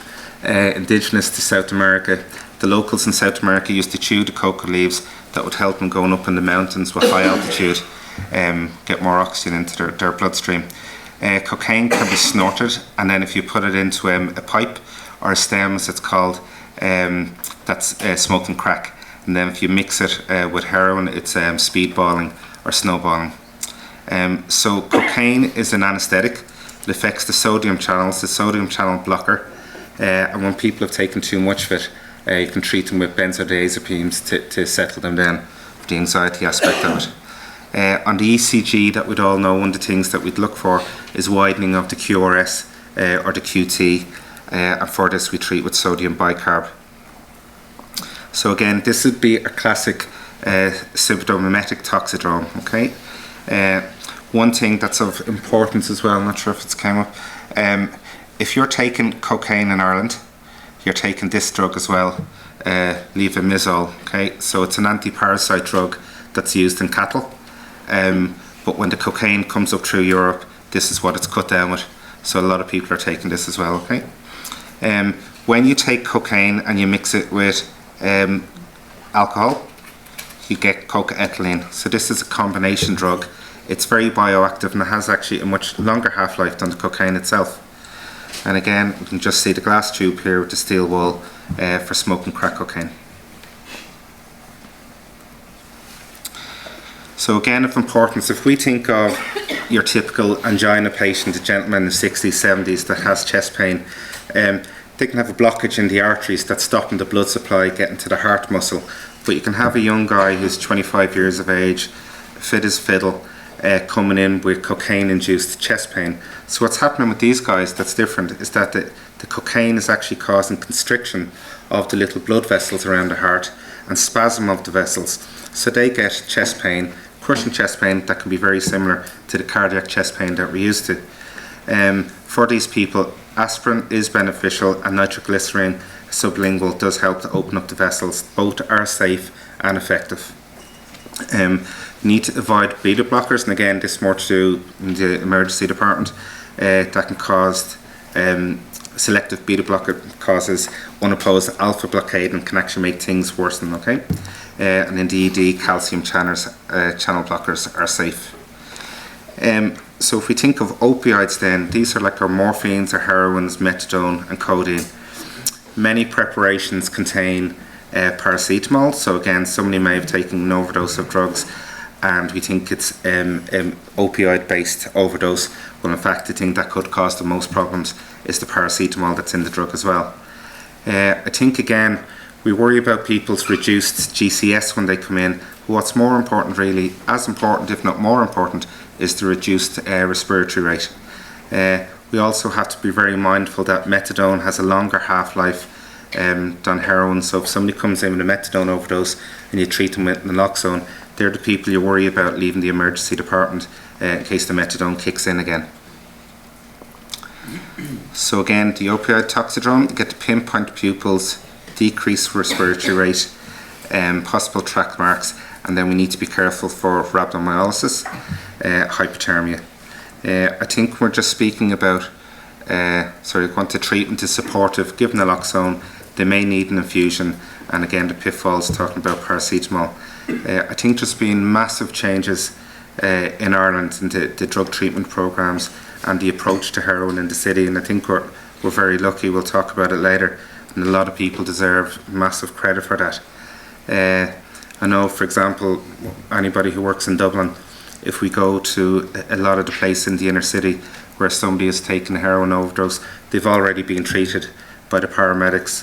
indigenous to South America. The locals in South America used to chew the coca leaves that would help them going up in the mountains with high altitude, get more oxygen into their bloodstream. Cocaine can be snorted, and then if you put it into a pipe or a stem, as it's called, that's smoking crack. And then if you mix it with heroin, it's speedballing or snowballing. So cocaine is an anaesthetic. It affects the sodium channels, the sodium channel blocker, and when people have taken too much of it, you can treat them with benzodiazepines to settle them down for the anxiety aspect of it. On the ECG that we'd all know, one of the things that we'd look for is widening of the QRS or the QT, and for this we treat with sodium bicarb. So again, this would be a classic symptomimetic toxidrome. Okay. One thing that's of importance as well, I'm not sure if it's came up, if you're taking cocaine in Ireland, you're taking this drug as well, levomizole. Okay, so it's an anti-parasite drug that's used in cattle. But when the cocaine comes up through Europe, this is what it's cut down with. So a lot of people are taking this as well. Okay. When you take cocaine and you mix it with alcohol, you get cocaethylene. So this is a combination drug. It's very bioactive and it has actually a much longer half-life than the cocaine itself. And again, you can just see the glass tube here with the steel wool for smoking crack cocaine. So again, of importance, if we think of your typical angina patient, a gentleman in the 60s, 70s that has chest pain, they can have a blockage in the arteries that's stopping the blood supply getting to the heart muscle. But you can have a young guy who's 25 years of age, fit as fiddle, coming in with cocaine-induced chest pain. So what's happening with these guys that's different is that the cocaine is actually causing constriction of the little blood vessels around the heart and spasm of the vessels. So they get chest pain, crushing chest pain that can be very similar to the cardiac chest pain that we're used to. For these people, aspirin is beneficial and nitroglycerin sublingual does help to open up the vessels. Both are safe and effective. You need to avoid beta blockers, and again, this is more to do in the emergency department. That can cause selective beta blocker causes unopposed alpha blockade and can actually make things worsen. Okay, and in the ED, calcium channel blockers are safe. So if we think of opioids, then these are like our morphines, our heroines, methadone, and codeine. Many preparations contain paracetamol. So again, somebody may have taken an overdose of drugs and we think it's opioid-based overdose. Well, in fact, the thing that could cause the most problems is the paracetamol that's in the drug as well. I think, again, we worry about people's reduced GCS when they come in. What's more important, really, as important, if not more important, is the reduced respiratory rate. We also have to be very mindful that methadone has a longer half-life than heroin. So if somebody comes in with a methadone overdose and you treat them with naloxone, they're the people you worry about leaving the emergency department in case the methadone kicks in again. So again, the opioid toxidrome, get to pinpoint pupils, decrease respiratory rate, possible track marks, and then we need to be careful for rhabdomyolysis, hypothermia. I think we're just speaking about, once the treatment is supportive, given naloxone, they may need an infusion, and again the pitfalls talking about paracetamol. I think there's been massive changes in Ireland in the drug treatment programmes and the approach to heroin in the city, and I think we're very lucky. We'll talk about it later, and a lot of people deserve massive credit for that. I know, for example, anybody who works in Dublin, if we go to a lot of the places in the inner city where somebody has taken a heroin overdose, they've already been treated by the paramedics,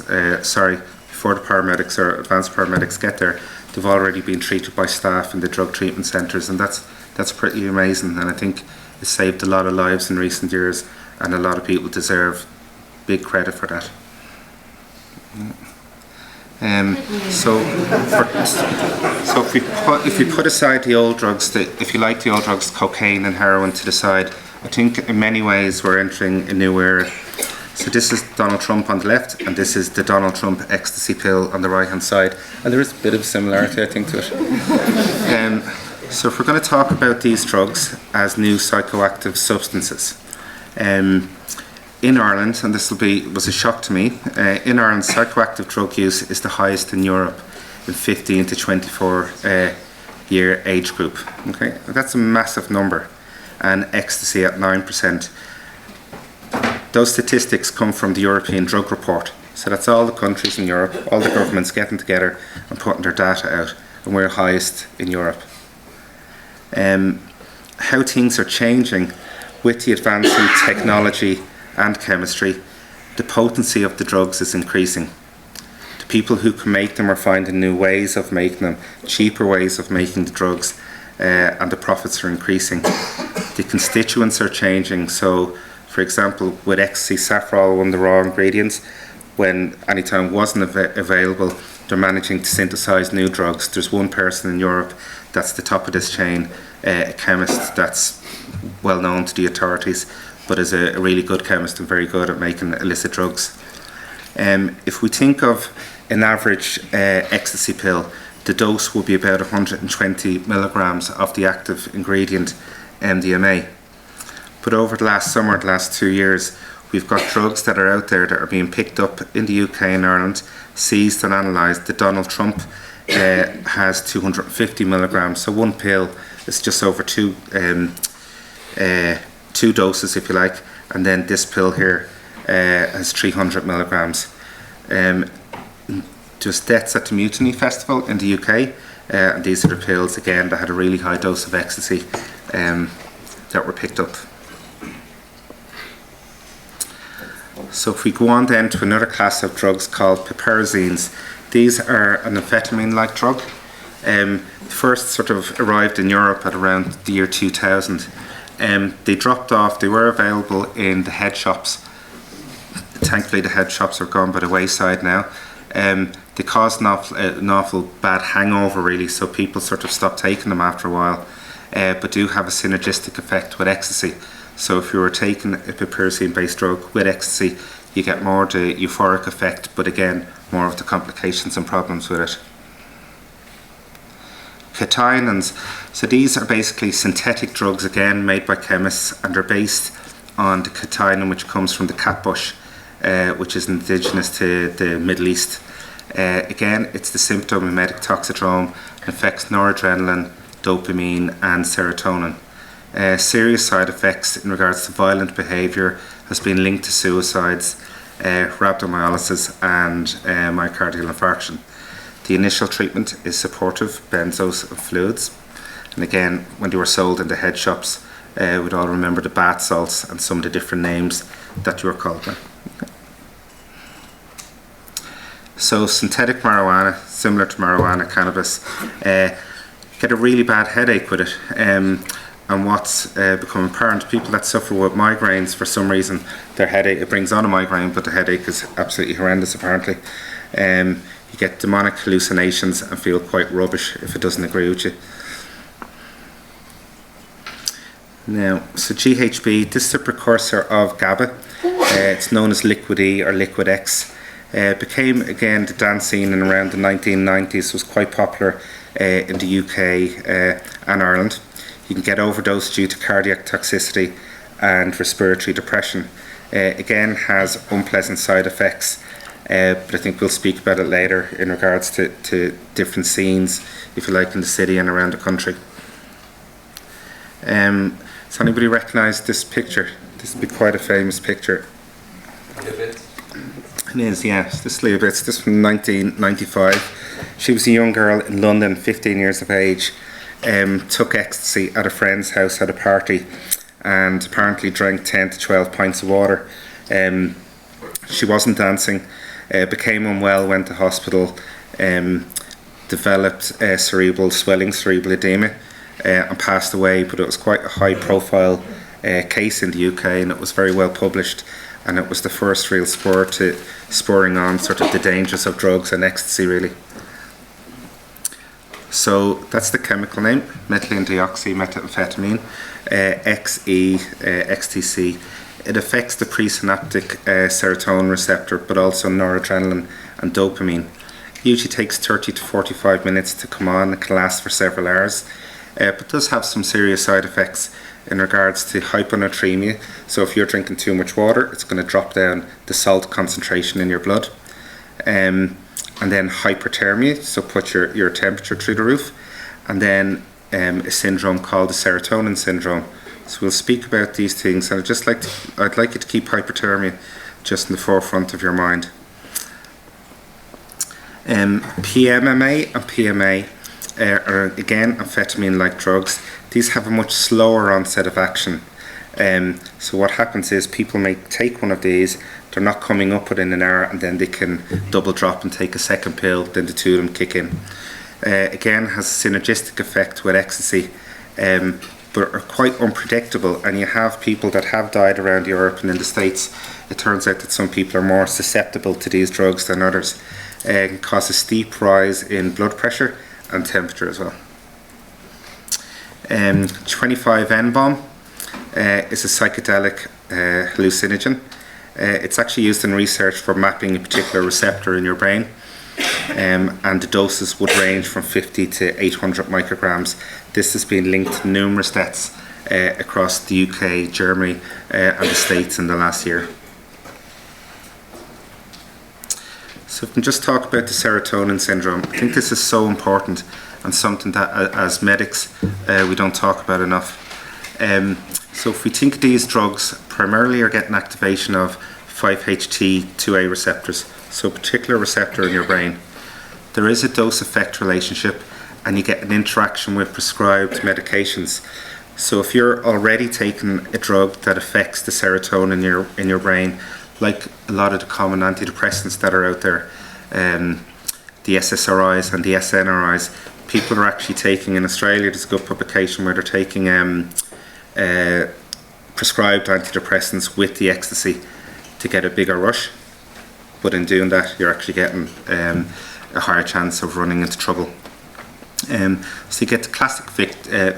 before the paramedics or advanced paramedics get there, they've already been treated by staff in the drug treatment centres, and that's pretty amazing, and I think it's saved a lot of lives in recent years, and a lot of people deserve big credit for that. So if we put aside the old drugs, if you like the old drugs, cocaine and heroin to the side, I think in many ways we're entering a new era. So this is Donald Trump on the left, and this is the Donald Trump ecstasy pill on the right hand side, and there is a bit of similarity, I think, to it. So if we're going to talk about these drugs as new psychoactive substances, in Ireland, and this was a shock to me, in Ireland psychoactive drug use is the highest in Europe in 15 to 24 year age group. Okay, that's a massive number, and ecstasy at 9%. Those statistics come from the European Drug Report. So that's all the countries in Europe, all the governments getting together and putting their data out, and we're highest in Europe. How things are changing with the advancing technology and chemistry, the potency of the drugs is increasing. The people who can make them are finding new ways of making them, cheaper ways of making the drugs, and the profits are increasing. The constituents are changing. So, for example, with ecstasy, saffron, one of the raw ingredients, when anytime wasn't available, they're managing to synthesize new drugs. There's one person in Europe that's the top of this chain, a chemist that's well known to the authorities, but is a really good chemist and very good at making illicit drugs. If we think of an average ecstasy pill, the dose will be about 120 milligrams of the active ingredient, MDMA. But over the last summer, the last 2 years, we've got drugs that are out there that are being picked up in the UK and Ireland, seized and analysed. The Donald Trump has 250 milligrams. So one pill is just over two doses, if you like, and then this pill here has 300 milligrams. Just deaths at the Mutiny Festival in the UK, and these are the pills again that had a really high dose of ecstasy that were picked up. So if we go on then to another class of drugs called piperazines, these are an amphetamine-like drug. First sort of arrived in Europe at around the year 2000. They dropped off. They were available in the head shops. Thankfully the head shops are gone by the wayside now. They caused an awful bad hangover really, so people sort of stopped taking them after a while, but do have a synergistic effect with ecstasy. So if you were taking a piperazine-based drug with ecstasy, you get more the euphoric effect, but again, more of the complications and problems with it. Ketanins. So these are basically synthetic drugs, again, made by chemists, and they're based on the ketanin, which comes from the catbush, which is indigenous to the Middle East. Again, it's the symptomatic toxidrome and affects noradrenaline, dopamine, and serotonin. Serious side effects in regards to violent behaviour has been linked to suicides, rhabdomyolysis, and myocardial infarction. The initial treatment is supportive benzos and fluids, and again, when they were sold in the head shops, we'd all remember the bath salts and some of the different names that you were called by. So synthetic marijuana, similar to marijuana, cannabis, get a really bad headache with it. And what's become apparent, people that suffer with migraines, for some reason, their headache, it brings on a migraine, but the headache is absolutely horrendous apparently. You get demonic hallucinations and feel quite rubbish if it doesn't agree with you. Now, so GHB, this is a precursor of GABA. It's known as Liquid E or Liquid X. Became, again, the dance scene in around the 1990s, was quite popular in the UK and Ireland. You can get overdose due to cardiac toxicity and respiratory depression. Again, has unpleasant side effects, but I think we'll speak about it later in regards to different scenes, if you like, in the city and around the country. Does anybody recognise this picture? This would be quite a famous picture. It is, yes. This is Leah Bitts. This is from 1995. She was a young girl in London, 15 years of age. Took ecstasy at a friend's house at a party and apparently drank 10 to 12 pints of water. She wasn't dancing, became unwell, went to hospital, developed cerebral swelling, cerebral edema, and passed away. But it was quite a high profile case in the UK, and it was very well published, and it was the first real spurring on sort of the dangers of drugs and ecstasy really. So that's the chemical name, methylene deoxymethamphetamine, XTC. It affects the presynaptic serotonin receptor, but also noradrenaline and dopamine. It usually takes 30 to 45 minutes to come on. It can last for several hours, but does have some serious side effects in regards to hyponatremia. So if you're drinking too much water, it's going to drop down the salt concentration in your blood. And then hyperthermia, so put your temperature through the roof, and then a syndrome called the serotonin syndrome. So we'll speak about these things, and I'd like you to keep hyperthermia just in the forefront of your mind. PMMA and PMA are again amphetamine-like drugs. These have a much slower onset of action. So what happens is people may take one of these, they're not coming up within an hour, and then they can double drop and take a second pill, then the two of them kick in. Again, has a synergistic effect with ecstasy, but are quite unpredictable, and you have people that have died around Europe and in the States. It turns out that some people are more susceptible to these drugs than others. It can cause a steep rise in blood pressure and temperature as well. 25N-bomb is a psychedelic hallucinogen. It's actually used in research for mapping a particular receptor in your brain, and the doses would range from 50 to 800 micrograms. This has been linked to numerous deaths across the UK, Germany, and the States in the last year. So if we can just talk about the serotonin syndrome, I think this is so important and something that as medics we don't talk about enough. So if we think of these drugs, primarily are getting activation of 5-HT2A receptors, so a particular receptor in your brain. There is a dose-effect relationship and you get an interaction with prescribed medications. So if you're already taking a drug that affects the serotonin in your brain, like a lot of the common antidepressants that are out there, the SSRIs and the SNRIs, people are actually taking, in Australia there's a good publication where they're taking prescribed antidepressants with the ecstasy to get a bigger rush, but in doing that you're actually getting a higher chance of running into trouble. So you get the classic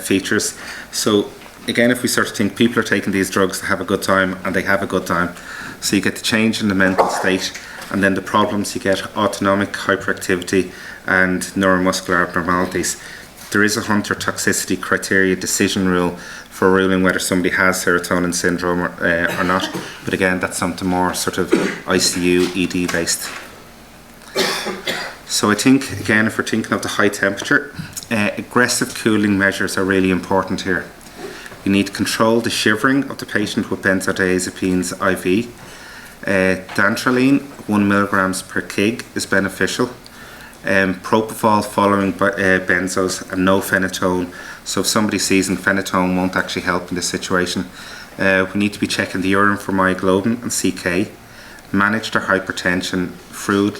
features. So again, if we sort of think people are taking these drugs to have a good time, and they have a good time, so you get the change in the mental state, and then the problems you get: autonomic hyperactivity and neuromuscular abnormalities. There is a Hunter toxicity criteria decision rule for ruling whether somebody has serotonin syndrome or not, but again, that's something more sort of ICU, ED based. So I think, again, if we're thinking of the high temperature, aggressive cooling measures are really important here. You need to control the shivering of the patient with benzodiazepines IV. Dantrolene, 1 milligrams per kg, is beneficial. Propofol following benzos, and no phenytoin. So if somebody sees phenytoin won't actually help in this situation. We need to be checking the urine for myoglobin and CK. Manage their hypertension, fluid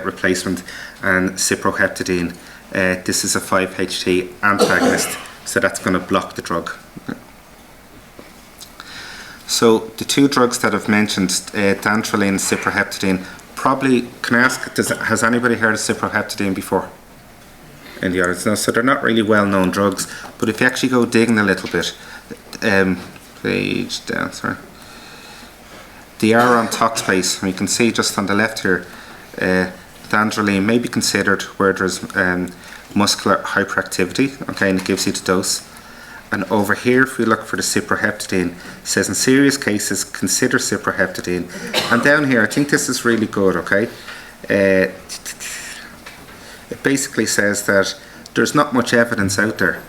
replacement, and ciproheptadine. This is a 5-HT antagonist, so that's going to block the drug. So the two drugs that I've mentioned, dantrolene and ciproheptadine, probably, can I ask, has anybody heard of ciproheptadine before in the audience? No, so they're not really well-known drugs, but if you actually go digging a little bit, page down, sorry. The R on tox space, and you can see just on the left here, dantrolene may be considered where there's muscular hyperactivity, okay, and it gives you the dose. And over here, if we look for the ciproheptadine, it says in serious cases, consider ciproheptadine. And down here, I think this is really good, okay? It basically says that there's not much evidence out there.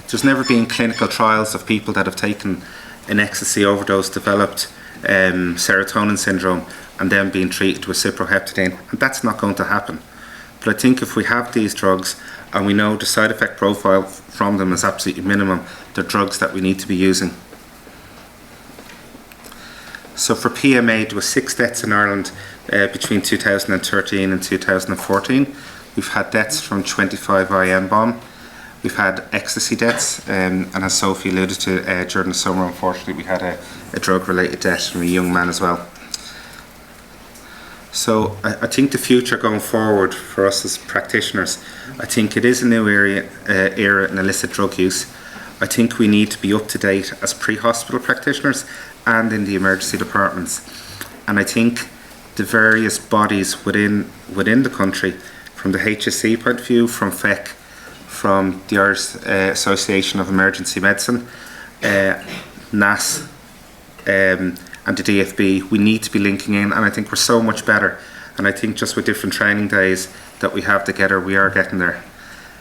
There's never been clinical trials of people that have taken an ecstasy overdose, developed serotonin syndrome, and then being treated with ciproheptadine, and that's not going to happen. But I think if we have these drugs and we know the side effect profile from them is absolutely minimum, they're drugs that we need to be using. So for PMA, there were 6 deaths in Ireland between 2013 and 2014. We've had deaths from 25 IM bomb. We've had ecstasy deaths, and as Sophie alluded to, during the summer, unfortunately, we had a drug-related death from a young man as well. So I think the future going forward for us as practitioners, I think it is a new era in illicit drug use. I think we need to be up to date as pre-hospital practitioners and in the emergency departments. And I think the various bodies within the country, from the HSE point of view, from FEC, from the Irish Association of Emergency Medicine, NAS, and the DFB, we need to be linking in, and I think we're so much better. And I think just with different training days that we have together, we are getting there.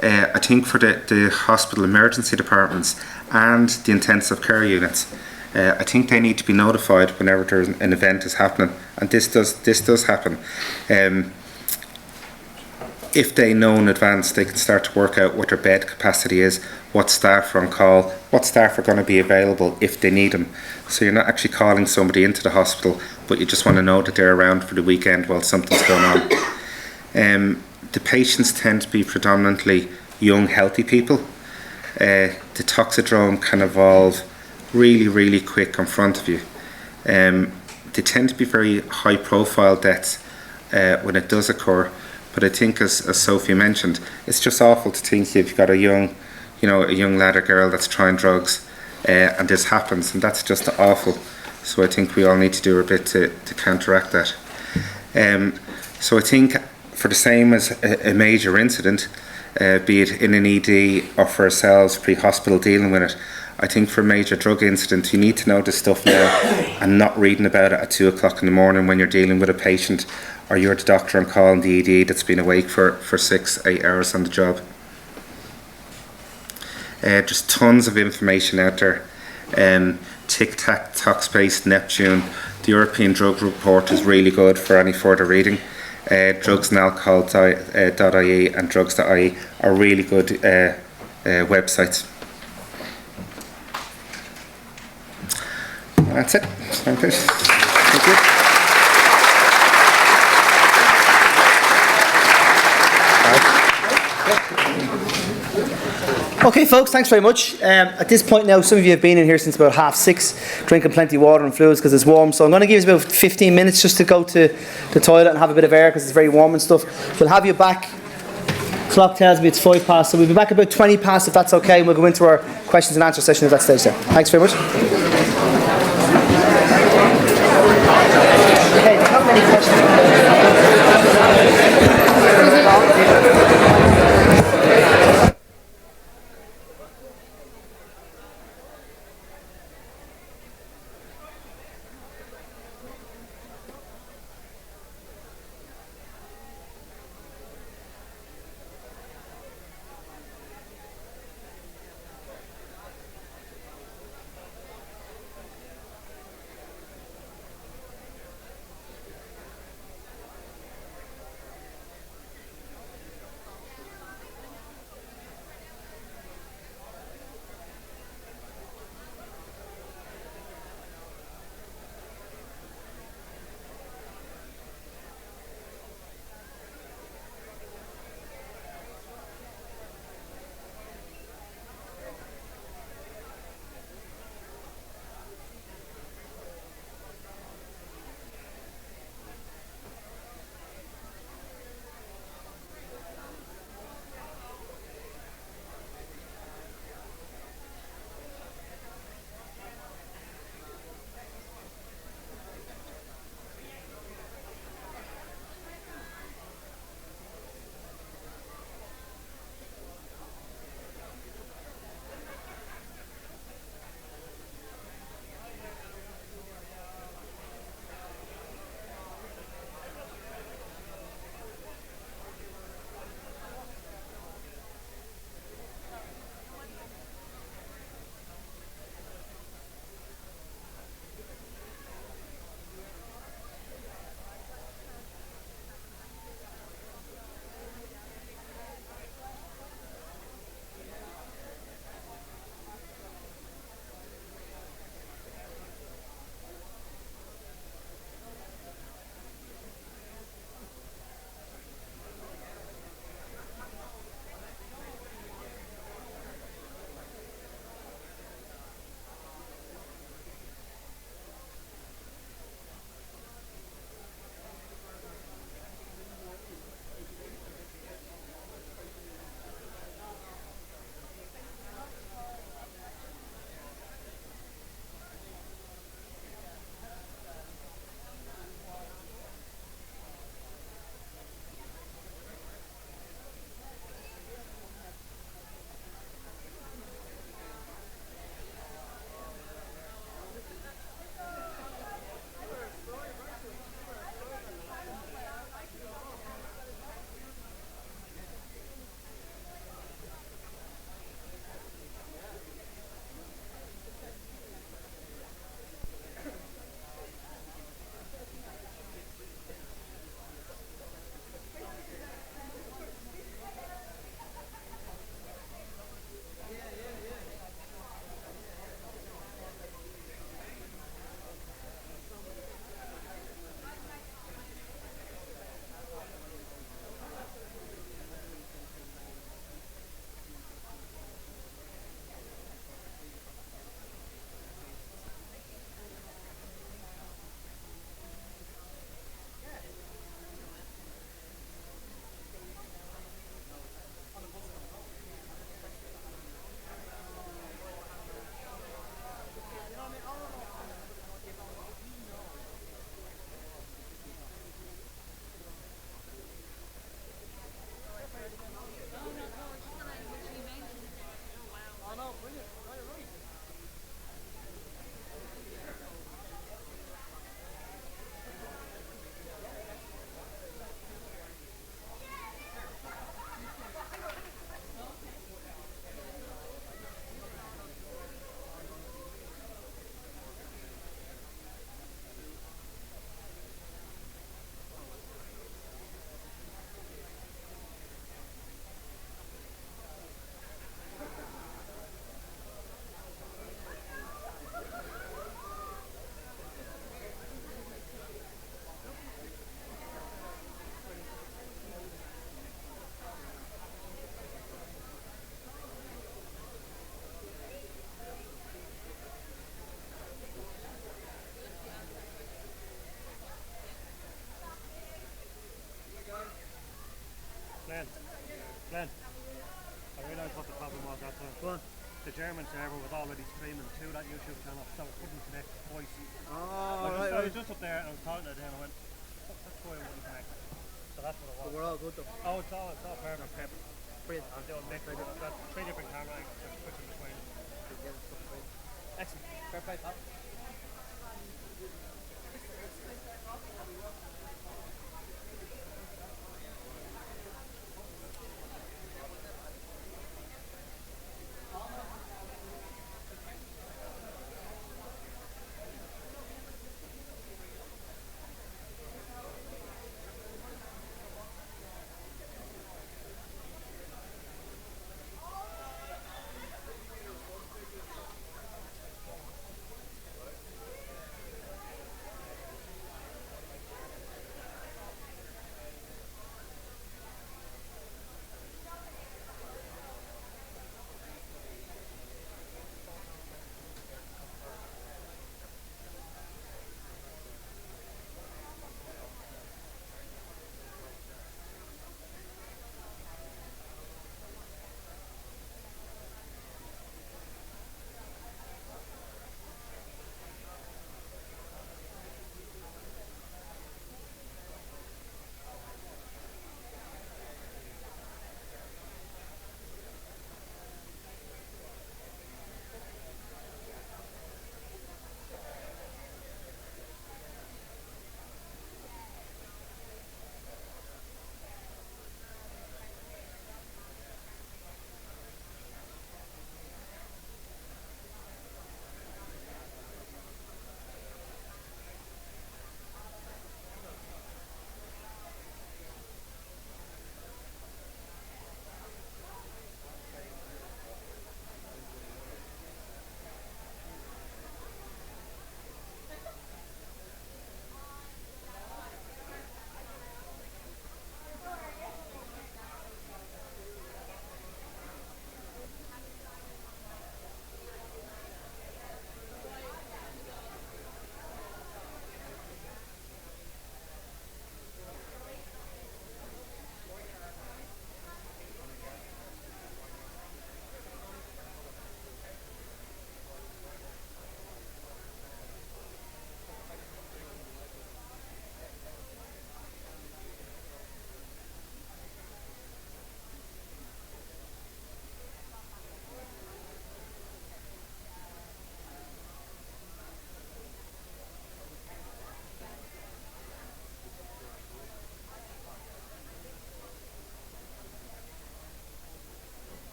I think for the hospital emergency departments and the intensive care units, I think they need to be notified whenever there's an event is happening, and this does happen. If they know in advance, they can start to work out what their bed capacity is, what staff are on call, what staff are going to be available if they need them. So you're not actually calling somebody into the hospital, but you just want to know that they're around for the weekend while something's going on. The patients tend to be predominantly young, healthy people. The toxidrome can evolve really, really quick in front of you. They tend to be very high-profile deaths when it does occur. But I think, as Sophie mentioned, it's just awful to think if you've got a young lad or girl that's trying drugs, and this happens, and that's just awful. So I think we all need to do a bit to counteract that. So I think for the same as a major incident, be it in an ED or for ourselves pre-hospital dealing with it, I think for a major drug incident, you need to know this stuff now and not reading about it at 2 o'clock in the morning when you're dealing with a patient or you're the doctor on call and the ED that's been awake for 6-8 hours on the job. Just tons of information out there. Tic Tac, Talkspace, Neptune. The European Drug Report is really good for any further reading. Drugsandalcohol.ie and drugs.ie are really good websites. That's it. Thank you. Okay, folks, thanks very much. At this point now, some of you have been in here since about 6:30, drinking plenty of water and fluids because it's warm. So I'm going to give you about 15 minutes just to go to the toilet and have a bit of air because it's very warm and stuff. We'll have you back. Clock tells me it's 5 past, so we'll be back about 20 past if that's okay. We'll go into our questions and answer session at that stage there. Thanks very much. Okay, how many questions? the German server was already streaming to that YouTube channel, so it couldn't connect twice. Oh, I was just up there and I was talking to it, and I went, that's why it wouldn't connect. So that's what it was. But we're all good though. Oh, it's all perfect. Brilliant. I'm doing mix. I've got 3 different camera angles, so switching between. Excellent. Fair play, pal.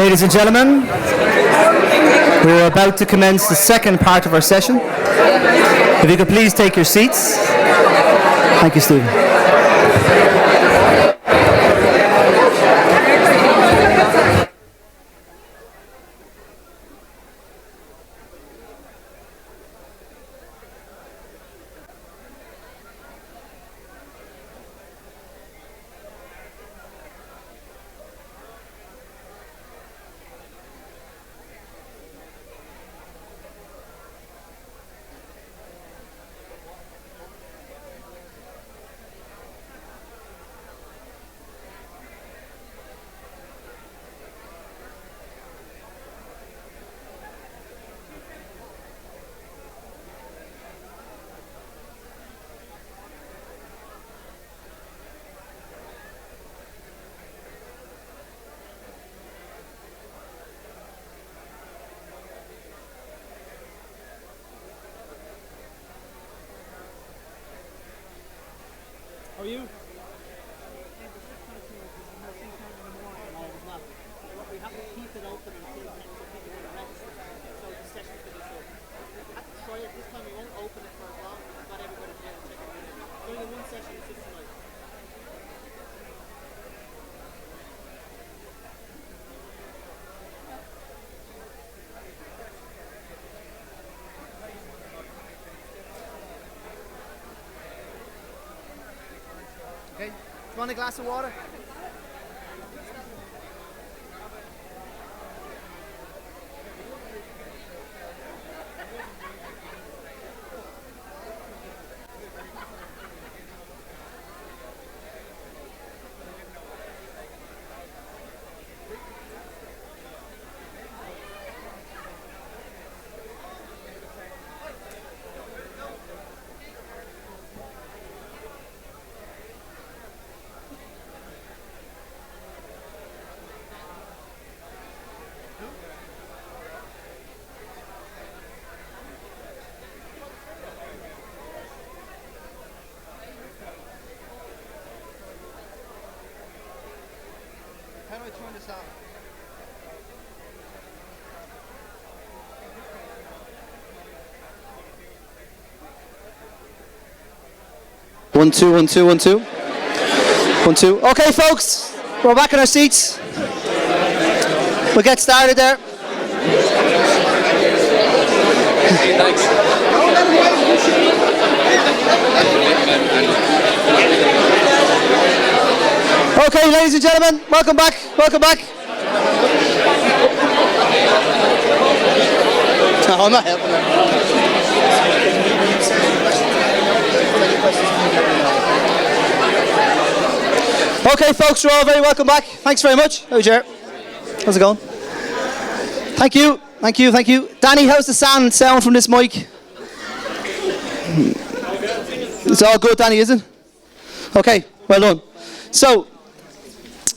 Ladies and gentlemen, we're about to commence the second part of our session. If you could please take your seats. Thank you, Stephen. How are you? We have to keep it open until people are registered. So the session finishes up. We have to try it this time. We won't open it for as long. We've got everybody here to check it out. It's only one session is just tonight. Okay, do you want a glass of water? How do I turn this off? One, two, one, two, one, two. One, two. Okay, folks, we're back in our seats. We'll get started there. Okay, ladies and gentlemen, welcome back. Welcome back. No, I'm not helping them. Okay, folks, you're all very welcome back. Thanks very much. How's it going? Thank you. Thank you. Thank you. Danny, how's the sound from this mic? It's all good, Danny, is it? Okay, well done. So,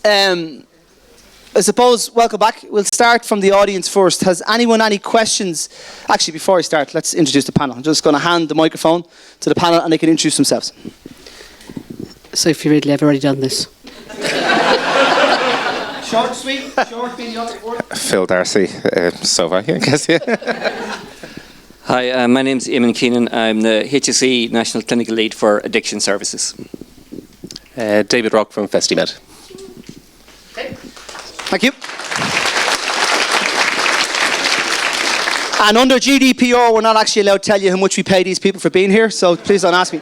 I suppose, welcome back. We'll start from the audience first. Has anyone any questions? Actually, before I start, let's introduce the panel. I'm just going to hand the microphone to the panel and they can introduce themselves. Sophie Ridley, I've already done this. Short, sweet, short, being the other word. Phil Darcy, Sova, I guess, yeah. Hi, my name's Eamon Keenan. I'm the HSE National Clinical Lead for Addiction Services. David Rock from FestiMed. Okay. Thank you. And under GDPR, we're not actually allowed to tell you how much we pay these people for being here, so please don't ask me.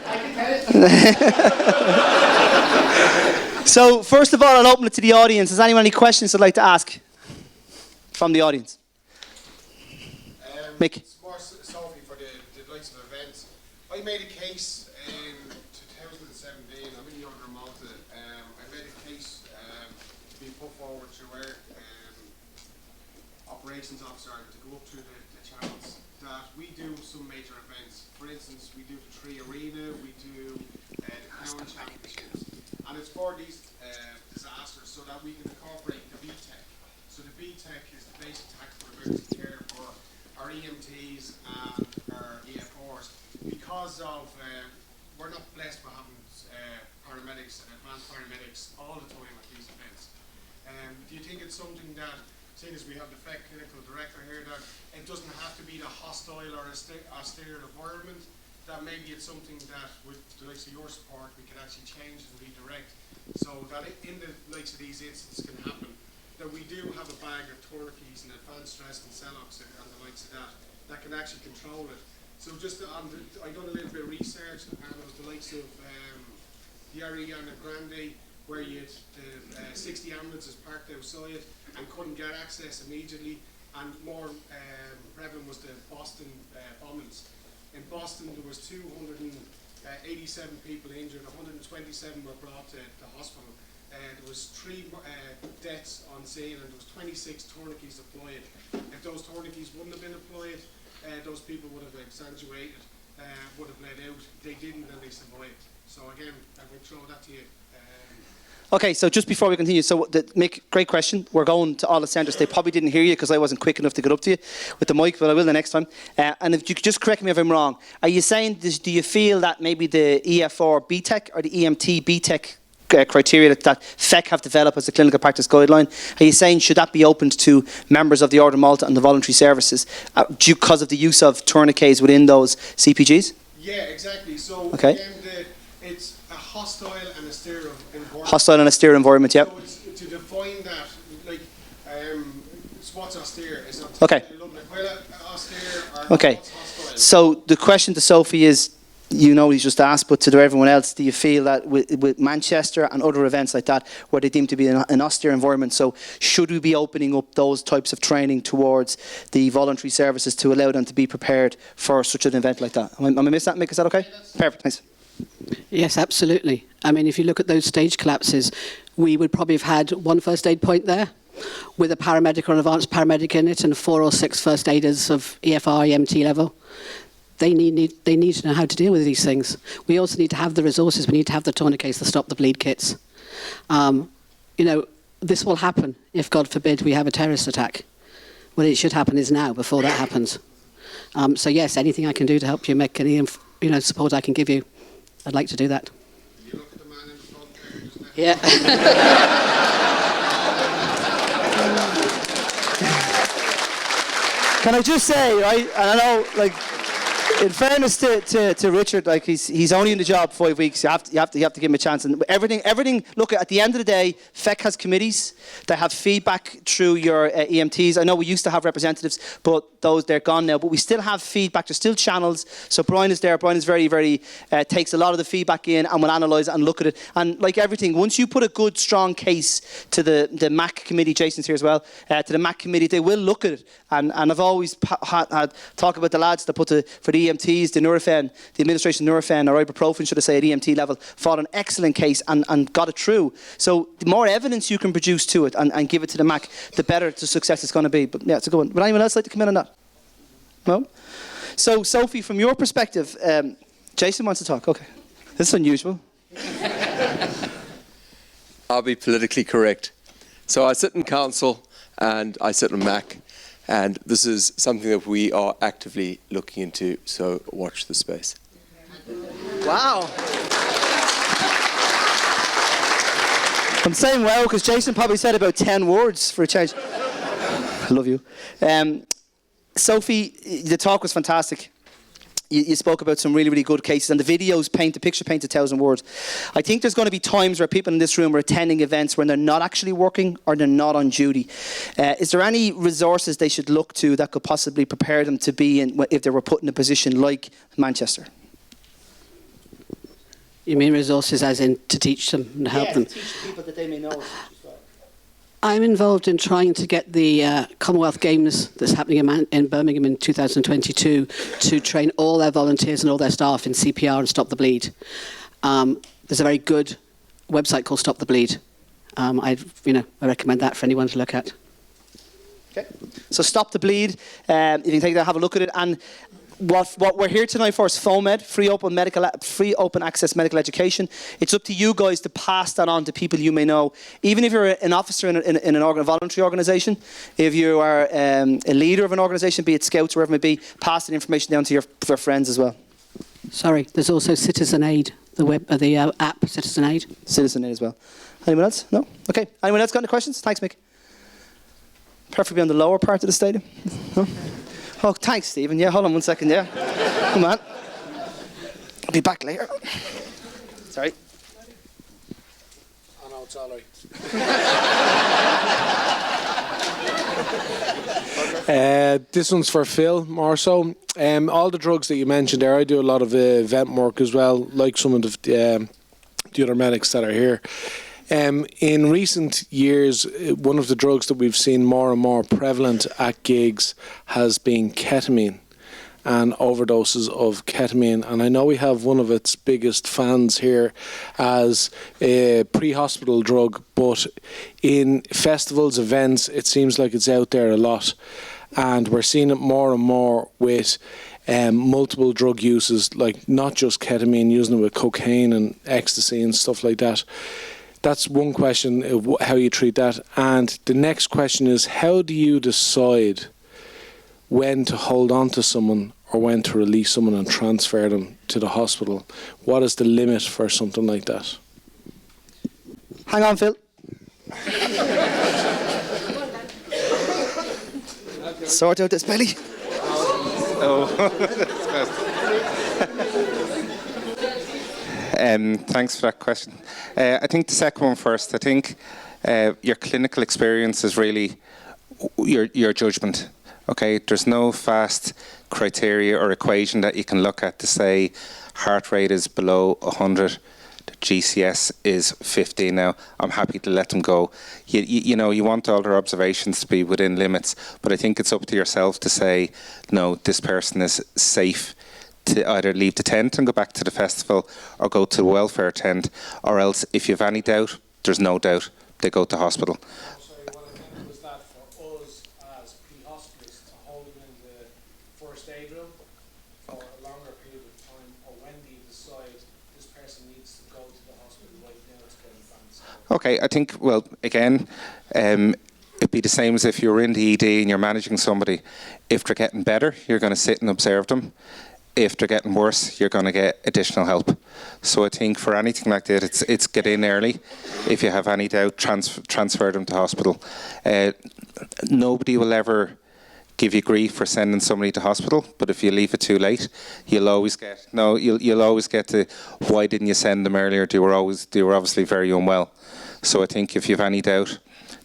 So, first of all, I'll open it to the audience. Has anyone any questions they'd like to ask from the audience? Mick. It's more Sophie for the likes of events. I made a case in 2017. I'm in the Order of Malta. I made a case to be put forward to our operations officer to go up to the channels that we do some major events. For instance, we do the Tree Arena, we do the Town Championships, and it's for these disasters so that we can incorporate the BTEC. So the BTEC is the basic tactical emergency care for our EMTs and our EFRs. Because of we're not blessed with having paramedics and advanced paramedics all the time at these events. Do you think it's something that, seeing as we have the FEC clinical director here, that it doesn't have to be the hostile or austere environment, that maybe it's something that with the likes of your support we can actually change and redirect, so that in the likes of these incidents can happen, that we do have a bag of tourniquets and advanced stress and Celox and the likes of that can actually control it. So just I done a little bit of research, and it was the likes of the Ariana Grande, where you had 60 ambulances parked outside and couldn't get access immediately, and more prevalent was the Boston bombings. In Boston there was 287 people injured, 127 were brought to the hospital. There was 3 deaths on scene, and there was 26 tourniquets deployed. If those tourniquets wouldn't have been deployed, those people would have accentuated, would have bled out. They didn't, and they survived. So again, I would throw that to you. Okay, so just before we continue, so Mick, great question. We're going to all the centres. They probably didn't hear you because I wasn't quick enough to get up to you with the mic, but I will the next time. And if you could just correct me if I'm wrong, are you saying, do you feel that maybe the EFR BTEC or the EMT BTEC criteria that FEC have developed as a clinical practice guideline, are you saying should that be opened to members of the Order of Malta and the voluntary services because of the use of tourniquets within those CPGs? Yeah, exactly. So okay. Again, it's a hostile and austere environment. Hostile and austere environment, yep. So it's to define that, like, what's austere? Is it okay. Austere or okay. what's hostile? So the question to Sophie is, you know, he's just asked, but to everyone else, do you feel that with Manchester and other events like that, where they deem to be an austere environment, so should we be opening up those types of training towards the voluntary services to allow them to be prepared for such an event like that? Am I missing that, Mick? Is that okay? Perfect, thanks. Yes, absolutely. I mean, if you look at those stage collapses, we would probably have had 1 first aid point there with a paramedic or an advanced paramedic in it and 4 or 6 first aiders of EFR, EMT level. They need to know how to deal with these things. We also need to have the resources. We need to have the tourniquets, the stop the bleed kits. You know, this will happen if, God forbid, we have a terrorist attack. What it should happen is now, before that happens. So yes, anything I can do to help you, make any support I can give you, I'd like to do that. You look at the man in the front there, just let yeah. Can I just say, right, and I know, like, in fairness to Richard, like he's only in the job 5 weeks. You have to give him a chance. And everything. Look, at the end of the day, FEC has committees that have feedback through your EMTs. I know we used to have representatives, but they're gone now. But we still have feedback. There's still channels. So Brian is there. Brian is very, very takes a lot of the feedback in and will analyse it and look at it. And like everything, once you put a good, strong case to the MAC committee, Jason's here as well, to the MAC committee, they will look at it. And I've always had talk about the lads that put for the EMTs, the Nurofen, the administration Nurofen or ibuprofen, should I say, at EMT level, fought an excellent case and got it through. So the more evidence you can produce to it and give it to the MAC, the better the success it's going to be. But yeah, it's a good one. Would anyone else like to come in on that? No? So Sophie, from your perspective, Jason wants to talk. Okay. This is unusual. I'll be politically correct. So I sit in council and I sit in MAC. And this is something that we are actively looking into, so watch the space. Wow. I'm saying wow because Jason probably said about 10 words for a change. I love you. Sophie, the talk was fantastic. You spoke about some really, really good cases, and the videos paint 1,000 words. I think there's going to be times where people in this room are attending events when they're not actually working or they're not on duty. Is there any resources they should look to that could possibly prepare them to be in if they were put in a position like Manchester? You mean resources as in to teach them and help them? To teach people that they may know. I'm involved in trying to get the Commonwealth Games that's happening in Birmingham in 2022 to train all their volunteers and all their staff in CPR and Stop the Bleed. There's a very good website called Stop the Bleed. I recommend that for anyone to look at. Okay. So Stop the Bleed. You can take that, have a look at it. And what we're here tonight for is Foamed, free open access medical education. It's up to you guys to pass that on to people you may know. Even if you're an officer in a voluntary organisation, if you are a leader of an organisation, be it Scouts or wherever it may be, pass the information down to your friends as well. Sorry, there's also Citizen Aid, the app Citizen Aid. Citizen Aid as well. Anyone else? No? Okay. Anyone else got any questions? Thanks, Mick. Preferably on the lower part of the stadium. No? Oh, thanks, Stephen. Yeah, hold on 1 second, yeah. Come on. I'll be back later. Sorry. Oh no, it's all right. This one's for Phil, more so. All the drugs that you mentioned there, I do a lot of event work as well, like some of the other medics that are here. In recent years, one of the drugs that we've seen more and more prevalent at gigs has been ketamine and overdoses of ketamine. And I know we have one of its biggest fans here as a pre-hospital drug, but in festivals, events, it seems like it's out there a lot. And we're seeing it more and more with multiple drug uses, like not just ketamine, using it with cocaine and ecstasy and stuff like that. That's one question, how you treat that. And the next question is, how do you decide when to hold on to someone or when to release someone and transfer them to the hospital? What is the limit for something like that? Hang on, Phil. Sort out this belly. Thanks for that question. I think the second one first. I think your clinical experience is really your judgment. Okay, there's no fast criteria or equation that you can look at to say heart rate is below 100, the GCS is 50 now. I'm happy to let them go. You know, you want all their observations to be within limits, but I think it's up to yourself to say, no, this person is safe to either leave the tent and go back to the festival or go to the welfare tent, or else if you have any doubt, there's no doubt, they go to hospital. Sorry, what I meant was that for us as pre-hospitalists to hold them in the first aid room for a longer period of time, or when do you decide this person needs to go to the hospital right now to get advanced? Okay, I think, well, again, it'd be the same as if you're in the ED and you're managing somebody. If they're getting better, you're going to sit and observe them. If they're getting worse, you're going to get additional help. So I think for anything like that, it's get in early. If you have any doubt, transfer them to hospital. Nobody will ever give you grief for sending somebody to hospital, but if you leave it too late, you'll always get the why didn't you send them earlier? They were obviously very unwell. So I think if you have any doubt,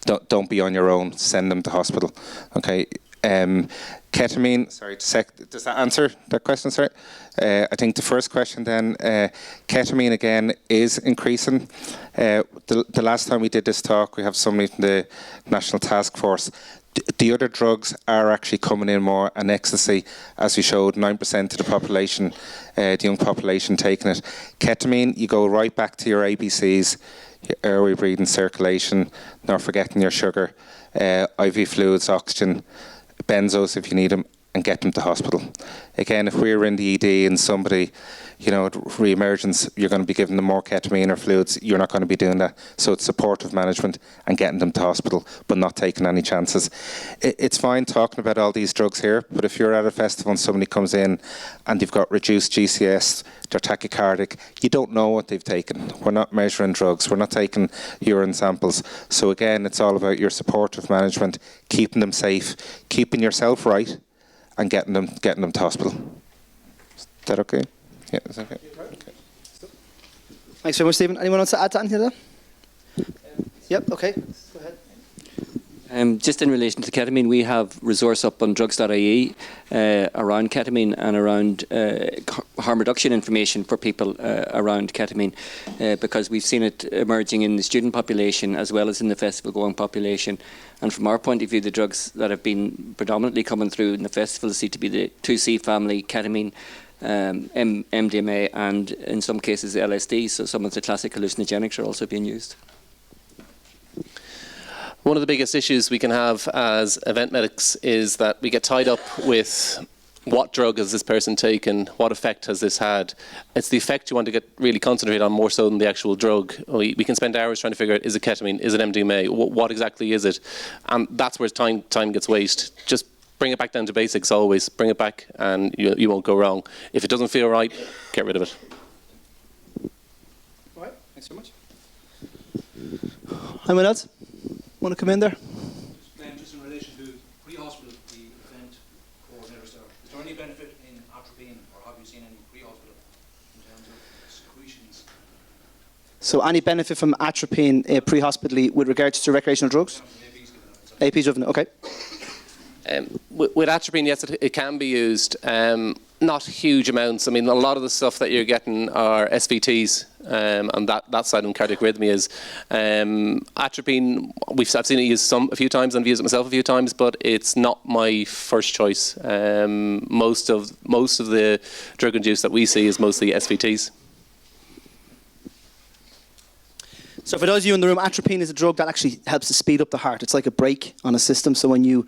don't be on your own. Send them to hospital. Okay. Ketamine, sorry, does that answer that question, sorry? I think the first question then, ketamine again is increasing. The last time we did this talk, we have somebody from the National Task Force. The other drugs are actually coming in more, and ecstasy, as we showed, 9% of the population, the young population taking it. Ketamine, you go right back to your ABCs, your airway, breathing, circulation, not forgetting your sugar, IV fluids, oxygen, benzos if you need them, and get them to hospital. Again, if we're in the ED and somebody, you know, re-emergence, you're going to be giving them more ketamine or fluids, you're not going to be doing that. So it's supportive management and getting them to hospital, but not taking any chances. It's fine talking about all these drugs here, but if you're at a festival and somebody comes in and they've got reduced GCS, they're tachycardic, you don't know what they've taken. We're not measuring drugs, we're not taking urine samples. So again, it's all about your supportive management, keeping them safe, keeping yourself right, and getting them to hospital. Is that okay? Yeah, is that okay? Okay. Thanks very much, Stephen. Anyone else to add to anything to that? Yep, okay. Go ahead. Just in relation to ketamine, we have resource up on drugs.ie around ketamine and around harm reduction information for people around ketamine, because we've seen it emerging in the student population as well as in the festival-going population. And from our point of view, the drugs that have been predominantly coming through in the festival seem to be the 2C family, ketamine, MDMA, and in some cases LSD. So some of the classic hallucinogenics are also being used. One of the biggest issues we can have as event medics is that we get tied up with what drug has this person taken, what effect has this had. It's the effect you want to get really concentrate on more so than the actual drug. We can spend hours trying to figure out, is it ketamine, is it MDMA, what exactly is it? And that's where time gets wasted. Just bring it back down to basics always. Bring it back and you won't go wrong. If it doesn't feel right, get rid of it. All right, thanks so much. Anyone else want to come in there? Just in relation to or have you seen any pre-hospital in terms of secretions? So any benefit from atropine pre-hospitally with regards to recreational drugs? APs given, okay. With atropine, yes, it can be used. Not huge amounts. I mean, a lot of the stuff that you're getting are SVTs, and that side of cardiac arrhythmias. Atropine, I've seen it used a few times, and I've used it myself a few times, but it's not my first choice. Most of the drug-induced that we see is mostly SVTs. So for those of you in the room, atropine is a drug that actually helps to speed up the heart. It's like a brake on a system. So when you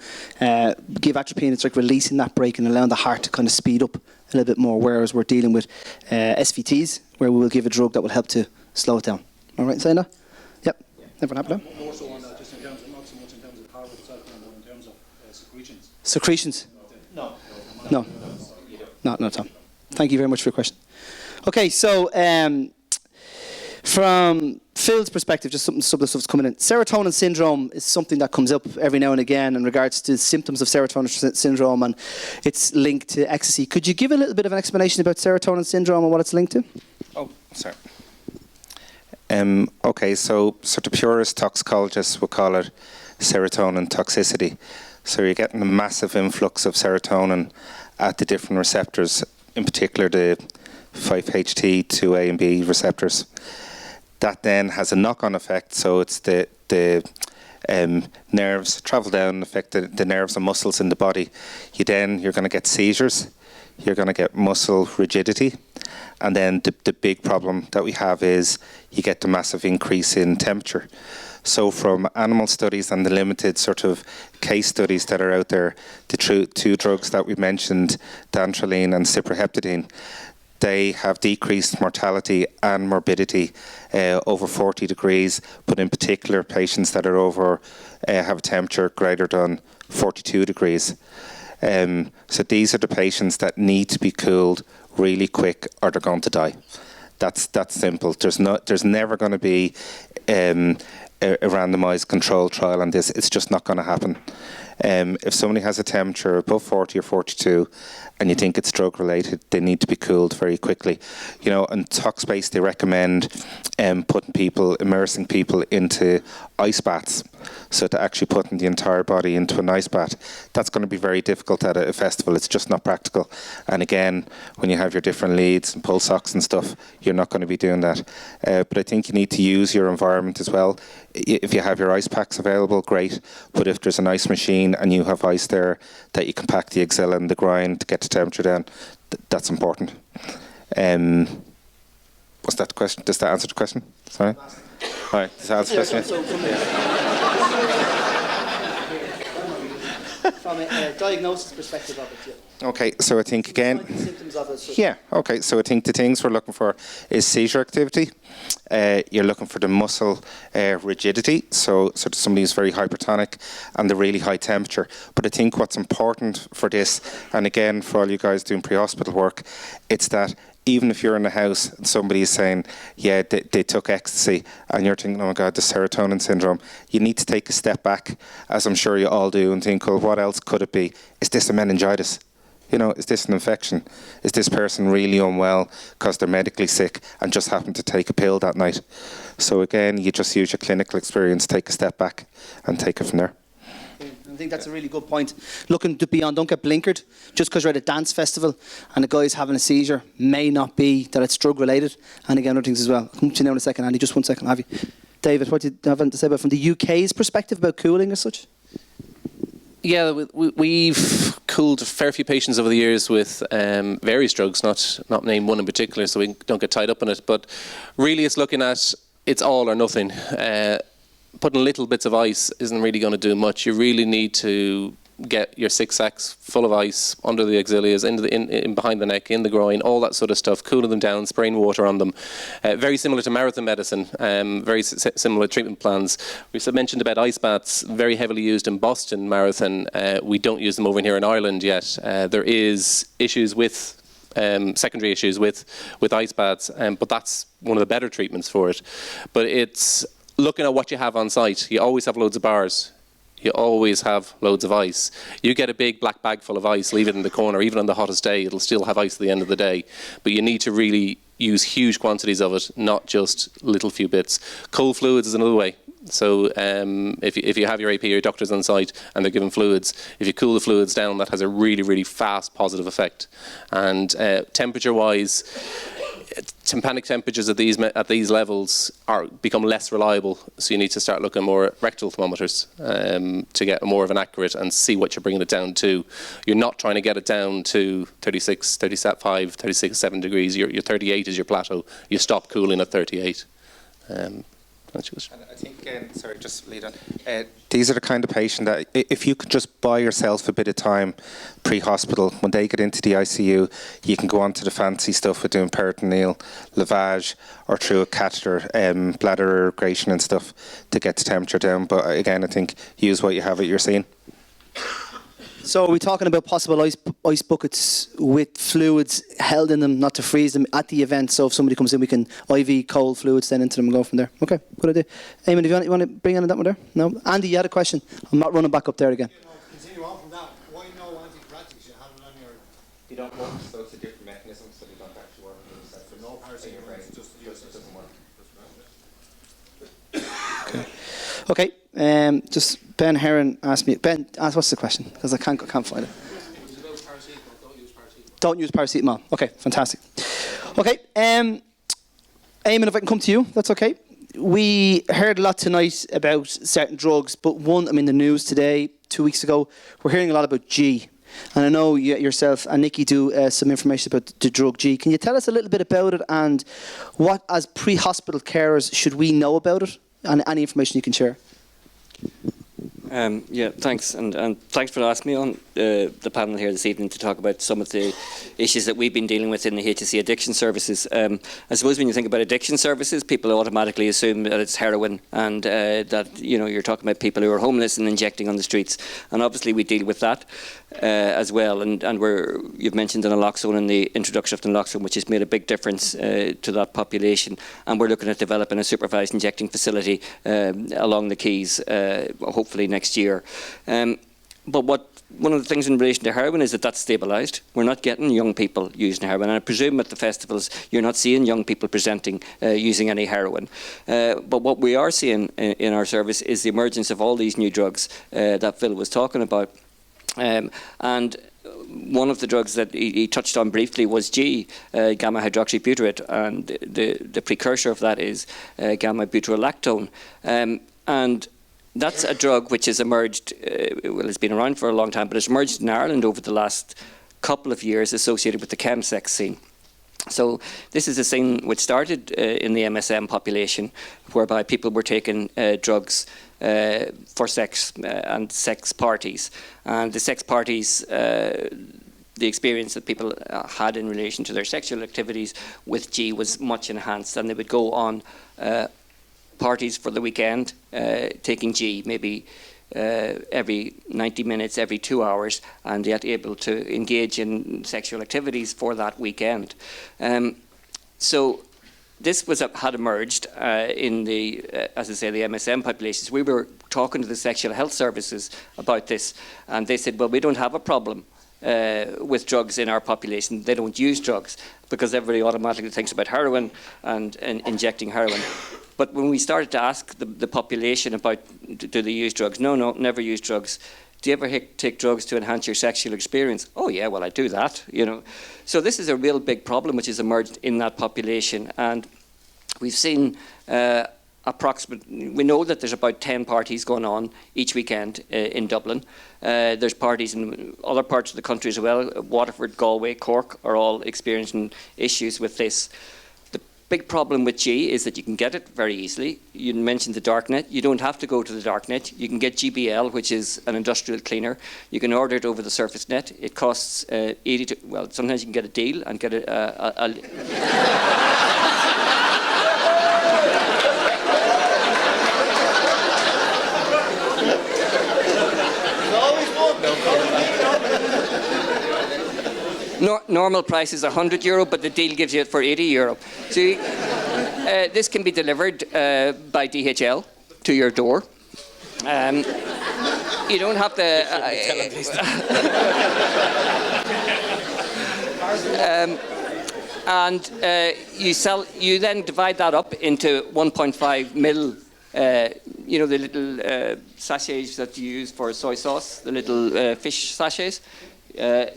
give atropine, it's like releasing that brake and allowing the heart to kind of speed up a little bit more, whereas we're dealing with SVTs, where we will give a drug that will help to slow it down. All right, saying that? Yep. Everyone happy now? More so on that, just in terms of, not so much in terms of the heart itself, but in terms of secretions. Secretions? No. No. Not at all. Thank you very much for your question. Okay, so from Phil's perspective, just some of the stuff's coming in. Serotonin syndrome is something that comes up every now and again in regards to symptoms of serotonin syndrome, and it's linked to ecstasy. Could you give a little bit of an explanation about serotonin syndrome and what it's linked to? Oh, sorry. Okay, so the purest toxicologists would call it serotonin toxicity. So you're getting a massive influx of serotonin at the different receptors, in particular the 5-HT, 2A and B receptors. That then has a knock-on effect, so it's the nerves travel down and affect the nerves and muscles in the body. You're going to get seizures, you're going to get muscle rigidity, and then the big problem that we have is you get the massive increase in temperature. So from animal studies and the limited sort of case studies that are out there, the two drugs that we mentioned, dantrolene and cyproheptadine, they have decreased mortality and morbidity over 40 degrees, but in particular patients that are over have a temperature greater than 42 degrees. So these are the patients that need to be cooled really quick or they're going to die. That's simple. There's never going to be a randomized control trial on this. It's just not going to happen. If somebody has a temperature above 40 or 42 and you think it's drug related, they need to be cooled very quickly. You know, in Talkspace they recommend immersing people into ice baths. So to actually putting the entire body into an ice bath, that's going to be very difficult at a festival. It's just not practical. And again, when you have your different leads and pulse ox and stuff, you're not going to be doing that. But I think you need to use your environment as well. If you have your ice packs available, great. But if there's an ice machine and you have ice there that you can pack the axilla and the grind to get the temperature down, that's important. Was that the question? Does that answer the question? Sorry? All right, does that answer the question? From a diagnosis perspective of it, yeah. Okay, so I think again, symptoms of it. yeah, okay, so I think the things we're looking for is seizure activity. You're looking for the muscle rigidity, so somebody who's very hypertonic and the really high temperature. But I think what's important for this, and again for all you guys doing pre-hospital work, it's that even if you're in the house and somebody is saying, yeah, they took ecstasy, and you're thinking, oh my God, the serotonin syndrome, you need to take a step back, as I'm sure you all do, and think, well, what else could it be? Is this a meningitis? You know, is this an infection? Is this person really unwell because they're medically sick and just happened to take a pill that night? So again, you just use your clinical experience, take a step back and take it from there. I think that's a really good point. Looking beyond, don't get blinkered. Just because you're at a dance festival and a guy's having a seizure may not be that it's drug related. And again, other things as well. I'll come to you now in a second, Andy. Just 1 second, have you? David, what do you have to say about from the UK's perspective about cooling as such? Yeah, we've cooled a fair few patients over the years with various drugs, not name one in particular, so we don't get tied up in it. But really, it's looking at it's all or nothing. Putting little bits of ice isn't really going to do much. You really need to get your 6 sacks full of ice under the axillas, in behind the neck, in the groin, all that sort of stuff, cooling them down, spraying water on them. Very similar to marathon medicine, very similar treatment plans. We mentioned about ice baths, very heavily used in Boston Marathon. We don't use them over here in Ireland yet. There is issues with secondary issues with ice baths, but that's one of the better treatments for it. But it's looking at what you have on site. You always have loads of bars. you always have loads of ice. You get a big black bag full of ice, leave it in the corner, even on the hottest day, it'll still have ice at the end of the day. But you need to really use huge quantities of it, not just little few bits. Cold fluids is another way. So if you have your AP or your doctors on site and they're giving fluids, if you cool the fluids down, that has a really, really fast positive effect. And temperature-wise, tympanic temperatures at these levels become less reliable, so you need to start looking more at rectal thermometers to get more of an accurate and see what you're bringing it down to. You're not trying to get it down to 36, 37.5, 36, 7 degrees. Your 38 is your plateau. You stop cooling at 38. And I think, sorry, just lead on. These are the kind of patient that if you could just buy yourself a bit of time pre-hospital, when they get into the ICU, you can go on to the fancy stuff with doing peritoneal lavage or through a catheter, bladder irrigation and stuff to get the temperature down. But again, I think use what you have at your scene. So are we talking about possible ice buckets with fluids held in them, not to freeze them at the event? So if somebody comes in, we can IV cold fluids then into them and go from there. Okay, good idea. Eamon, do you want to bring in that one there? No? Andy, you had a question. I'm not running back up there again. Continue on from that. Why no antipyretics? You have it on your... You don't work, so it's a different mechanism, so you don't actually work with it. For no paracetamol, it just doesn't work. Okay, just Ben Heron asked me. Ben, what's the question? Because I can't find it. Don't use paracetamol. Okay, fantastic. Okay, Eamon, if I can come to you, that's okay. We heard a lot tonight about certain drugs, but the news today, 2 weeks ago, we're hearing a lot about G. And I know you, yourself and Nikki do some information about the drug G. Can you tell us a little bit about it and what, as pre-hospital carers, should we know about it? And any information you can share. Yeah, thanks, and thanks for asking me on the panel here this evening to talk about some of the issues that we've been dealing with in the HSE addiction services. I suppose when you think about addiction services, people automatically assume that it's heroin and that you're talking about people who are homeless and injecting on the streets, and obviously we deal with that as well. And you've mentioned the naloxone and the introduction of naloxone, which has made a big difference to that population, and we're looking at developing a supervised injecting facility along the quays, hopefully next year. But one of the things in relation to heroin is that that's stabilised. We're not getting young people using heroin, and I presume at the festivals you're not seeing young people presenting using any heroin. But what we are seeing in our service is the emergence of all these new drugs that Phil was talking about. And one of the drugs that he touched on briefly was G, gamma hydroxybutyrate, and the precursor of that is gamma butyrolactone. And that's a drug which has emerged, it's been around for a long time, but it's emerged in Ireland over the last couple of years associated with the chemsex scene. So this is a scene which started in the MSM population, whereby people were taking drugs for sex and sex parties. And the sex parties, the experience that people had in relation to their sexual activities with G was much enhanced, and they would go on parties for the weekend, taking G maybe every 90 minutes, every 2 hours, and yet able to engage in sexual activities for that weekend. So this had emerged in the, as I say, the MSM populations. We were talking to the sexual health services about this, and they said, well, we don't have a problem with drugs in our population. They don't use drugs because everybody automatically thinks about heroin and injecting heroin. But when we started to ask the population about do they use drugs, no, never use drugs. Do you ever take drugs to enhance your sexual experience? Oh yeah, well I do that, So this is a real big problem which has emerged in that population, and we've seen we know that there's about 10 parties going on each weekend in Dublin. There's parties in other parts of the country as well. Waterford, Galway, Cork are all experiencing issues with this. Big problem with G is that you can get it very easily. You mentioned the darknet. You don't have to go to the darknet. You can get GBL, which is an industrial cleaner. You can order it over the surface net. It costs 80 to, well, sometimes you can get a deal and get normal price is €100, but the deal gives you it for €80. So this can be delivered by DHL to your door. you don't have to. You then divide that up into 1.5 mil. You know, the little sachets that you use for soy sauce, the little fish sachets.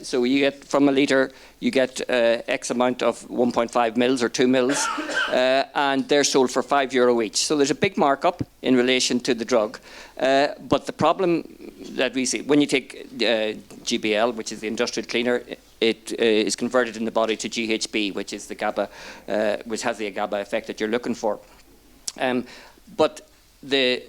So you get from a litre, you get X amount of 1.5 mils or 2 mils, and they're sold for €5 each. So there's a big markup in relation to the drug. But the problem that we see, when you take GBL, which is the industrial cleaner, it is converted in the body to GHB, which is the GABA, which has the GABA effect that you're looking for. But the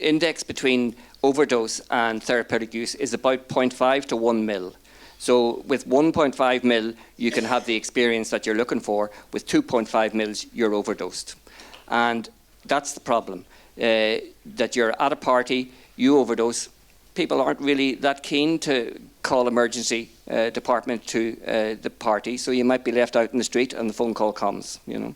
index between overdose and therapeutic use is about 0.5 to 1 mil. So with 1.5 mil, you can have the experience that you're looking for. With 2.5 mils, you're overdosed. And that's the problem, that you're at a party, you overdose. People aren't really that keen to call emergency department to the party, so you might be left out in the street and the phone call comes, you know.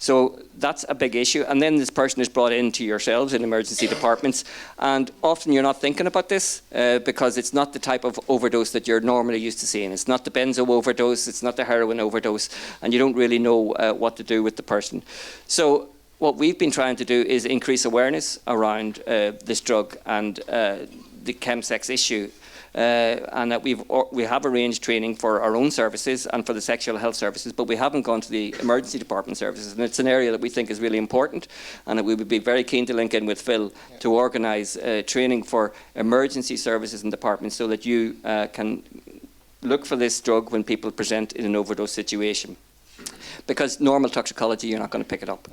So that's a big issue. And then this person is brought into yourselves in emergency departments, and often you're not thinking about this because it's not the type of overdose that you're normally used to seeing. It's not the benzo overdose, it's not the heroin overdose, and you don't really know what to do with the person. So what we've been trying to do is increase awareness around this drug and the chemsex issue, and that we have arranged training for our own services and for the sexual health services, but we haven't gone to the emergency department services, and it's an area that we think is really important, and that we would be very keen to link in with Phil to organise training for emergency services and departments so that you can look for this drug when people present in an overdose situation. Because normal toxicology, you're not going to pick it up.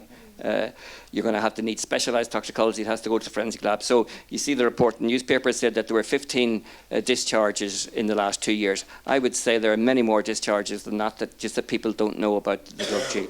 You're going to have to need specialised toxicology. It has to go to the forensic lab. So you see the report in the newspaper said that there were 15 discharges in the last 2 years. I would say there are many more discharges than that, just that people don't know about the drug G.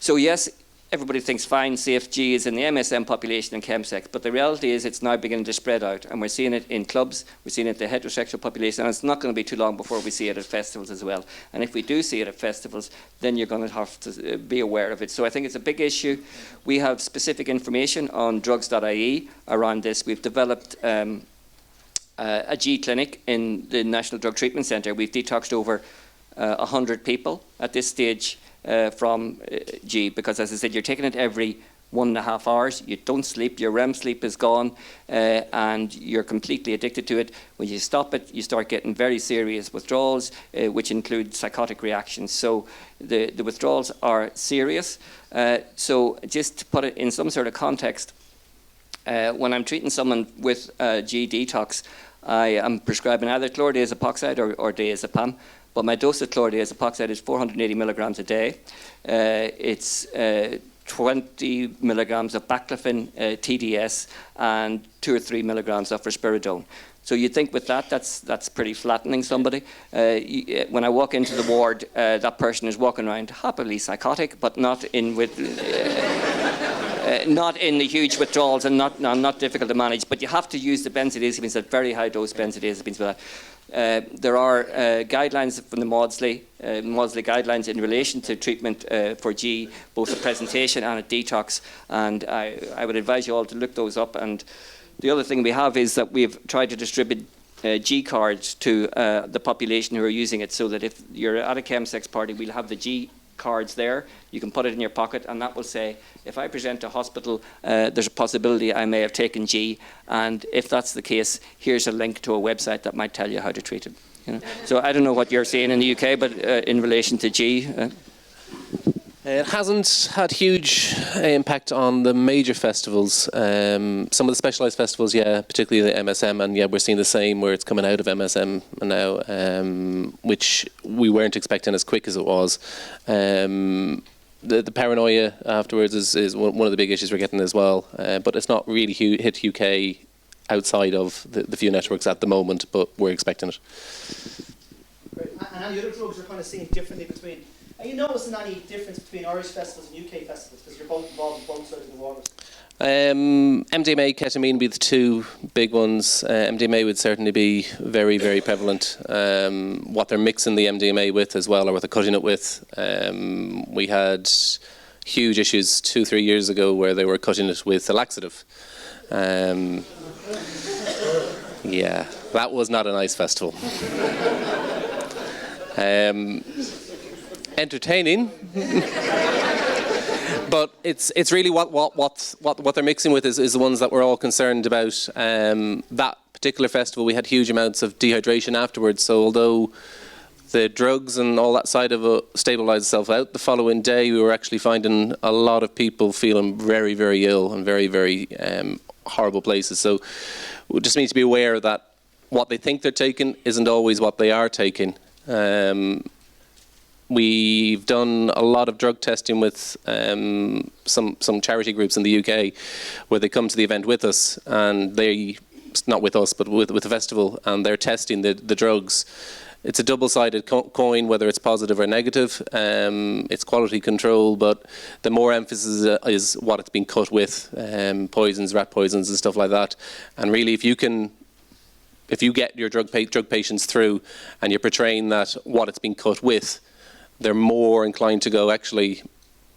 So yes, everybody thinks fine, safe G is in the MSM population and chemsex, but the reality is it's now beginning to spread out, and we're seeing it in clubs, we're seeing it in the heterosexual population, and it's not going to be too long before we see it at festivals as well. And if we do see it at festivals, then you're going to have to be aware of it. So I think it's a big issue. We have specific information on drugs.ie around this. We've developed a G clinic in the National Drug Treatment Centre. We've detoxed over 100 people at this stage from G, because as I said, you're taking it every 1.5 hours, you don't sleep, your REM sleep is gone, and you're completely addicted to it. When you stop it, you start getting very serious withdrawals, which include psychotic reactions. So the withdrawals are serious. So just to put it in some sort of context, when I'm treating someone with G detox, I am prescribing either chlorodiazepam epoxide or diazepam. But my dose of chlorodiazepam epoxide is 480 milligrams a day. It's 20 milligrams of baclofen TDS and 2 or 3 milligrams of risperidone. So you'd think with that's pretty flattening somebody. When I walk into the ward, that person is walking around happily psychotic, but not in with. Not in the huge withdrawals and not difficult to manage, but you have to use the benzodiazepines at very high dose benzodiazepines for that. There are guidelines from the Maudsley guidelines in relation to treatment for G, both a presentation and a detox, and I would advise you all to look those up. And the other thing we have is that we've tried to distribute G cards to the population who are using it, so that if you're at a chemsex party, we'll have the G cards there. You can put it in your pocket, and that will say, if I present to hospital, there's a possibility I may have taken G, and if that's the case, here's a link to a website that might tell you how to treat it. You know? So I don't know what you're seeing in the UK, but in relation to G. It hasn't had huge impact on the major festivals. Some of the specialised festivals, yeah, particularly the MSM, and yeah, we're seeing the same where it's coming out of MSM now, which we weren't expecting as quick as it was. The paranoia afterwards is one of the big issues we're getting as well, but it's not really hit UK outside of the few networks at the moment, but we're expecting it. And how the other drugs are kind of seen differently between. Are you noticing any difference between Irish festivals and UK festivals? Because you're both involved in both sides of the waters. MDMA, ketamine would be the two big ones. MDMA would certainly be very, very prevalent. What they're mixing the MDMA with as well, or what they're cutting it with. We had huge issues 2-3 years ago where they were cutting it with a laxative. Yeah, that was not a nice festival. Entertaining, but it's really what they're mixing with is the ones that we're all concerned about. That particular festival, we had huge amounts of dehydration afterwards. So although the drugs and all that side of it stabilised itself out, the following day we were actually finding a lot of people feeling very, very ill and very, very horrible places. So we just need to be aware that what they think they're taking isn't always what they are taking. We've done a lot of drug testing with some charity groups in the UK, where they come to the event with us, and they, not with us, but with the festival, and they're testing the drugs. It's a double-sided coin, whether it's positive or negative. It's quality control, but the more emphasis is what it's been cut with, poisons, rat poisons and stuff like that. And really, if you get your drug patients through and you're portraying that what it's been cut with, they're more inclined to go, actually,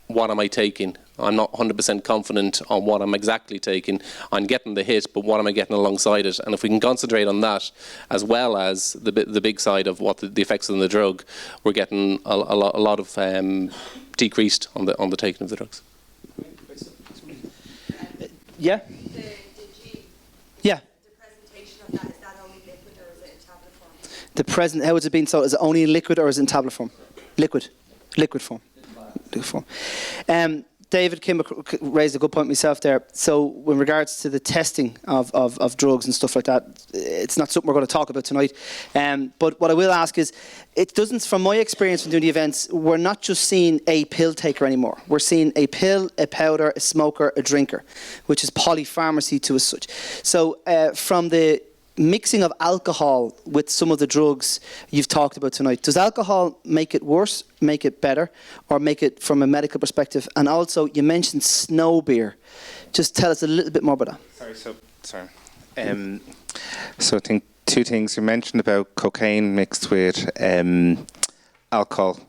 what am I taking? I'm not 100% confident on what I'm exactly taking. I'm getting the hit, but what am I getting alongside it? And if we can concentrate on that, as well as the big side of what the effects of the drug, we're getting a lot of decreased on the taking of the drugs. Yeah? Yeah. How has it been sold? Is it only in liquid or is it in tablet form? Liquid form. David Kim raised a good point myself there. So, in regards to the testing of drugs and stuff like that, it's not something we're going to talk about tonight. But what I will ask is, it doesn't, from my experience from doing the events, we're not just seeing a pill taker anymore. We're seeing a pill, a powder, a smoker, a drinker, which is polypharmacy to as such. So, from the mixing of alcohol with some of the drugs you've talked about tonight, does alcohol make it worse, make it better, or make it from a medical perspective? And also, you mentioned snow beer. Just tell us a little bit more about that. Sorry. So I think two things. You mentioned about cocaine mixed with alcohol.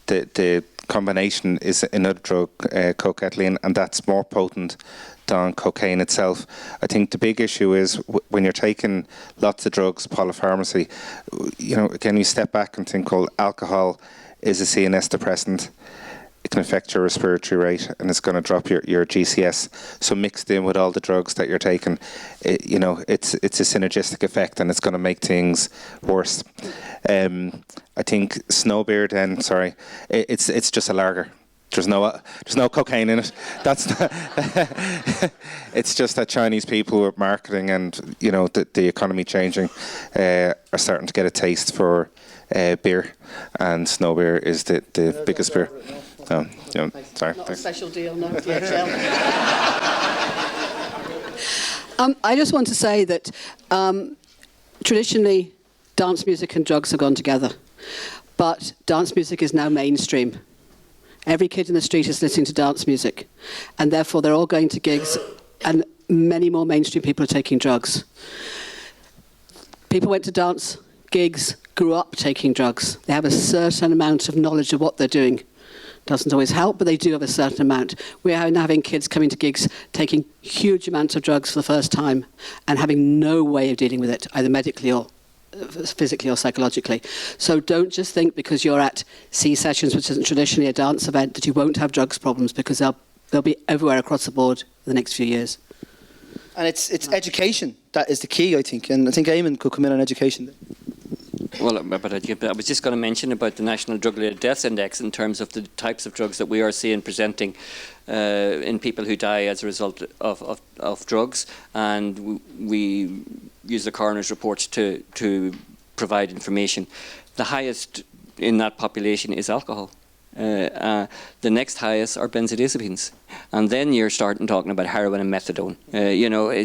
The combination is another drug, cocaine, and that's more potent than cocaine itself. I think the big issue is when you're taking lots of drugs, polypharmacy, again, you step back and think, well, alcohol is a CNS depressant. It can affect your respiratory rate, and it's going to drop your GCS. So mixed in with all the drugs that you're taking, it's a synergistic effect, and it's going to make things worse. I think snow beer, then, it's just a lager. There's no cocaine in it. It's just that Chinese people with marketing and the economy changing are starting to get a taste for beer, and snow beer is the biggest beer. Sorry. Not a special deal, no. DHL. I just want to say that traditionally, dance music and drugs have gone together, but dance music is now mainstream. Every kid in the street is listening to dance music, and therefore they're all going to gigs, and many more mainstream people are taking drugs. People went to dance gigs, grew up taking drugs. They have a certain amount of knowledge of what they're doing. Doesn't always help, but they do have a certain amount. We are now having kids coming to gigs taking huge amounts of drugs for the first time and having no way of dealing with it, either medically or physically or psychologically. So don't just think because you're at C Sessions, which isn't traditionally a dance event, that you won't have drugs problems, because they'll be everywhere across the board in the next few years. And it's education that is the key, I think. And I think Eamon could come in on education. Well, but I was just going to mention about the National Drug-Related Deaths Index in terms of the types of drugs that we are seeing presenting in people who die as a result of drugs, and we use the coroner's reports to provide information. The highest in that population is alcohol. The next highest are benzodiazepines, and then you're starting talking about heroin and methadone.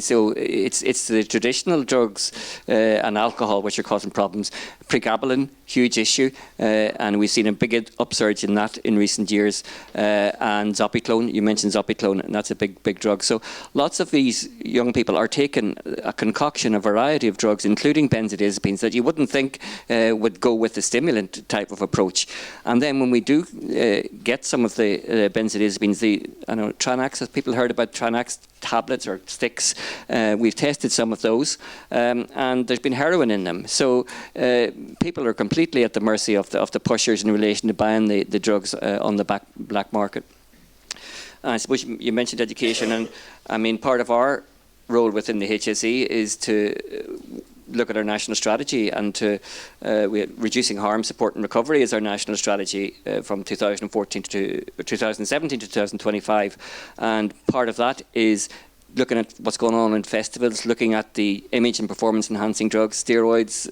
So it's the traditional drugs and alcohol which are causing problems. Pregabalin, huge issue, and we've seen a big upsurge in that in recent years. And Zopiclone, you mentioned Zopiclone, and that's a big drug. So lots of these young people are taking a concoction, a variety of drugs, including benzodiazepines, that you wouldn't think would go with the stimulant type of approach. And then when we do get some of the benzodiazepines, and know, Tranax. Have people heard about Tranax tablets or sticks? We've tested some of those, and there's been heroin in them. So people are completely at the mercy of the pushers in relation to buying the drugs on the black market. I suppose you mentioned education, and I mean, part of our role within the HSE is to look at our national strategy, and to reducing harm, support and recovery is our national strategy from 2014 to 2017 to 2025, and part of that is looking at what's going on in festivals, looking at the image and performance enhancing drugs, steroids,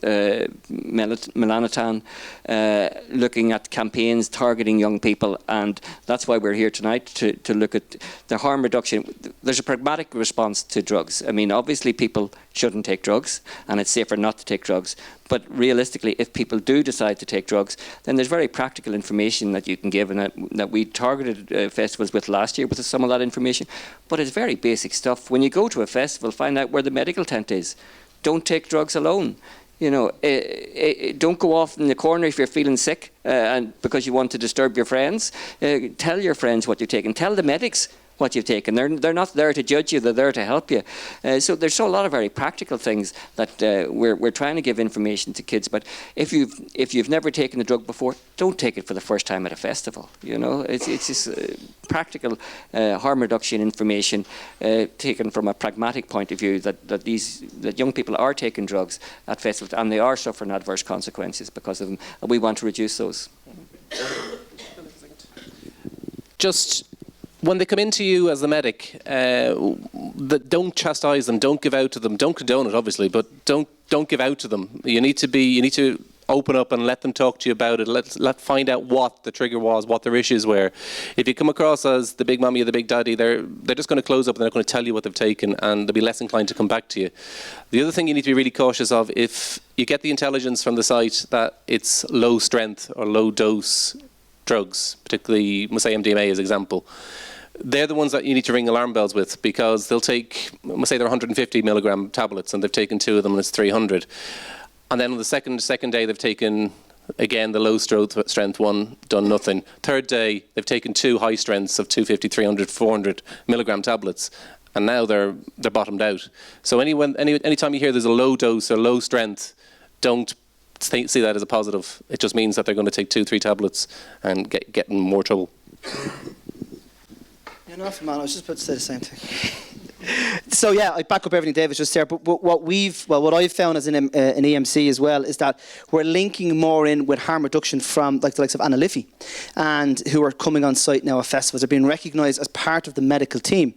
melanotan, looking at campaigns targeting young people, and that's why we're here tonight, to look at the harm reduction. There's a pragmatic response to drugs. I mean, obviously people shouldn't take drugs, and it's safer not to take drugs. But realistically, if people do decide to take drugs, then there's very practical information that you can give, and that we targeted festivals with last year with some of that information. But it's very basic stuff. When you go to a festival, find out where the medical tent is. Don't take drugs alone. You know, don't go off in the corner if you're feeling sick and because you want to disturb your friends. Tell your friends what you're taking. Tell the medics what you've taken. They're not there to judge you, they're there to help you. So there's a lot of very practical things that we're trying to give information to kids. But if you've never taken the drug before, don't take it for the first time at a festival. You know, it's just practical harm reduction information taken from a pragmatic point of view, that young people are taking drugs at festivals and they are suffering adverse consequences because of them. And we want to reduce those. Just when they come into you as the medic, don't chastise them, don't give out to them, don't condone it obviously, but don't give out to them. You need to open up and let them talk to you about it. Let find out what the trigger was, what their issues were. If you come across as the big mummy or the big daddy, they're just going to close up and they're going to tell you what they've taken, and they'll be less inclined to come back to you. The other thing you need to be really cautious of, if you get the intelligence from the site that it's low strength or low dose drugs, particularly, we'll say MDMA as an example, they're the ones that you need to ring alarm bells with, because they'll take, we'll say they're 150 milligram tablets and they've taken 2 of them and it's 300. And then on the second day they've taken, again, the low strength one, done nothing. Third day they've taken 2 high strengths of 250, 300, 400 milligram tablets, and now they're bottomed out. So anytime you hear there's a low dose or low strength, don't see that as a positive. It just means that they're going to take 2-3 tablets and get in more trouble. You're not, man. I was just about to say the same thing. So yeah, I back up everything David's just there. But what I've found as an EMC as well is that we're linking more in with harm reduction from like the likes of Anna Liffey, and who are coming on site now at festivals. They're being recognised as part of the medical team,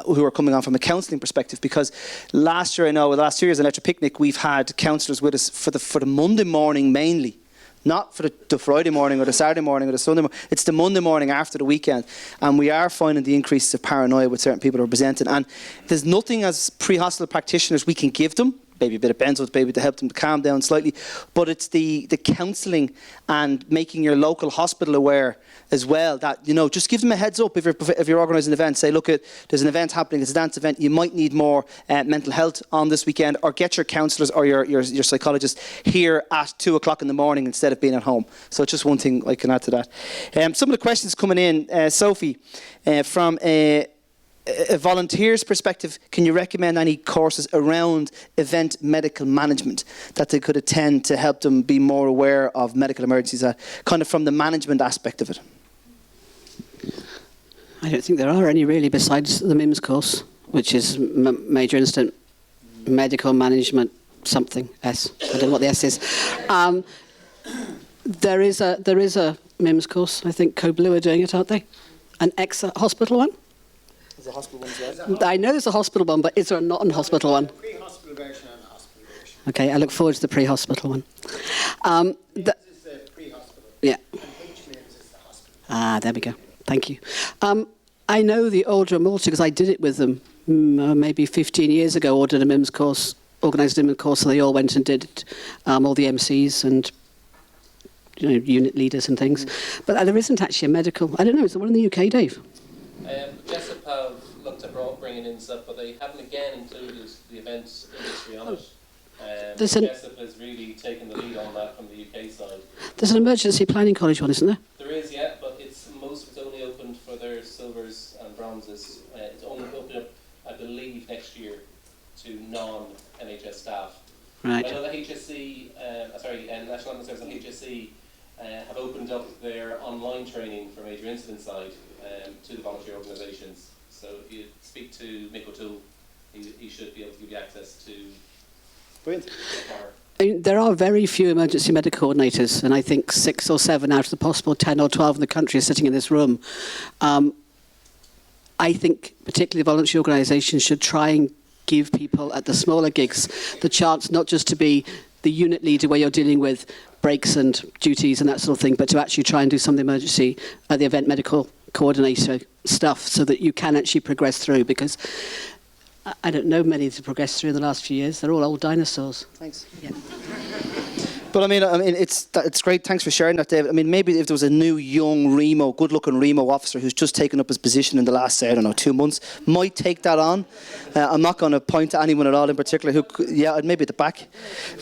who are coming on from a counselling perspective. Because last year, I know, the last 2 years in Electric Picnic, we've had counsellors with us for the Monday morning mainly. Not for the Friday morning or the Saturday morning or the Sunday morning. It's the Monday morning after the weekend. And we are finding the increases of paranoia with certain people who are presenting. And there's nothing as pre-hospital practitioners we can give them. Maybe a bit of benzos, maybe to help them to calm down slightly. But it's the counselling and making your local hospital aware as well, that, you know, just give them a heads up if you're organising an event. Say, look, there's an event happening, it's a dance event, you might need more mental health on this weekend, or get your counsellors or your psychologist here at 2 o'clock in the morning instead of being at home. So it's just one thing I can add to that. Some of the questions coming in, Sophie, from a volunteer's perspective, can you recommend any courses around event medical management that they could attend to help them be more aware of medical emergencies, kind of from the management aspect of it? I don't think there are any really besides the MIMS course, which is Major Incident Medical Management something, S. I don't know what the S is. There is a MIMS course. I think Code Blue are doing it, aren't they? An ex-hospital one? There's a hospital one as well. I know there's a hospital one, but is there not a hospital one? Pre-hospital version and a hospital version. Okay, I look forward to the pre-hospital one. MIMS is the pre-hospital. Yeah. And HMIMS is the hospital. Ah, there we go. Thank you. I know the Aldra Malta because I did it with them maybe 15 years ago. Ordered a MIMS course, organised a MIMS course, so they all went and did it. All the MCs and unit leaders and things. But there isn't actually a medical. I don't know. Is there one in the UK, Dave? Jessup have looked at bringing in stuff, but they haven't again included the events industry on it. Jessup has really taken the lead on that from the UK side. There's an emergency planning college one, isn't there? There is, yeah, but most of it's only opened for their silvers and to non-NHS staff. Right. I know that National Ambulance Service and HSE have opened up their online training for major incident side to the voluntary organisations. So if you speak to Mick O'Toole, he should be able to give you access to. Brilliant. I mean, there are very few emergency medical coordinators, and I think 6 or 7 out of the possible 10 or 12 in the country are sitting in this room. I think particularly voluntary organisations should try and give people at the smaller gigs the chance not just to be the unit leader where you're dealing with breaks and duties and that sort of thing, but to actually try and do some of the emergency, the event medical coordinator stuff so that you can actually progress through, because I don't know many to progress through in the last few years. They're all old dinosaurs. Thanks. Yeah. But I mean, it's great. Thanks for sharing that, David. I mean, maybe if there was a new young Remo, good-looking Remo officer who's just taken up his position in the last, say, I don't know, 2 months, might take that on. I'm not going to point to anyone at all in particular maybe at the back.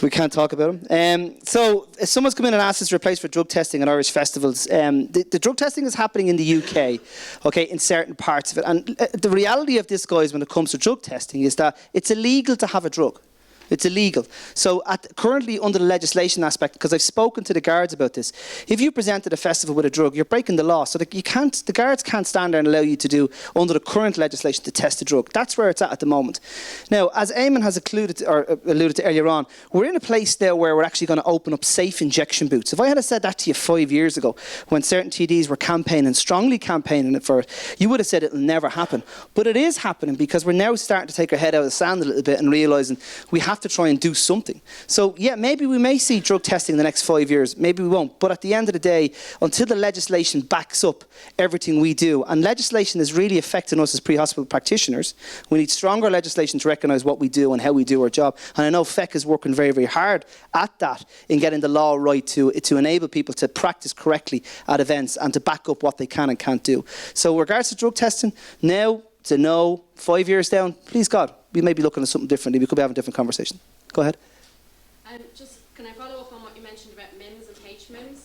We can't talk about him. So if someone's come in and asked us to replace for drug testing at Irish festivals, the drug testing is happening in the UK, okay, in certain parts of it. And the reality of this, guys, when it comes to drug testing is that it's illegal to have a drug. It's illegal. So currently under the legislation aspect, because I've spoken to the guards about this, if you present at a festival with a drug, you're breaking the law. So that the guards can't stand there and allow you to do, under the current legislation, to test the drug. That's where it's at the moment. Now, as Eamon has alluded to earlier on, we're in a place now where we're actually going to open up safe injection booths. If I had said that to you 5 years ago, when certain TDs were strongly campaigning it for it, you would have said it'll never happen. But it is happening, because we're now starting to take our head out of the sand a little bit and realising we have to try and do something. So yeah, maybe we may see drug testing in the next 5 years, maybe we won't, but at the end of the day, until the legislation backs up everything we do, and legislation is really affecting us as pre-hospital practitioners, we need stronger legislation to recognise what we do and how we do our job. And I know FEC is working very, very hard at that, in getting the law right to enable people to practice correctly at events and to back up what they can and can't do. So with regards to drug testing, now to no, 5 years down, please God, we may be looking at something differently. We could be having a different conversation. Go ahead. Can I follow up on what you mentioned about MIMS and HMIMS?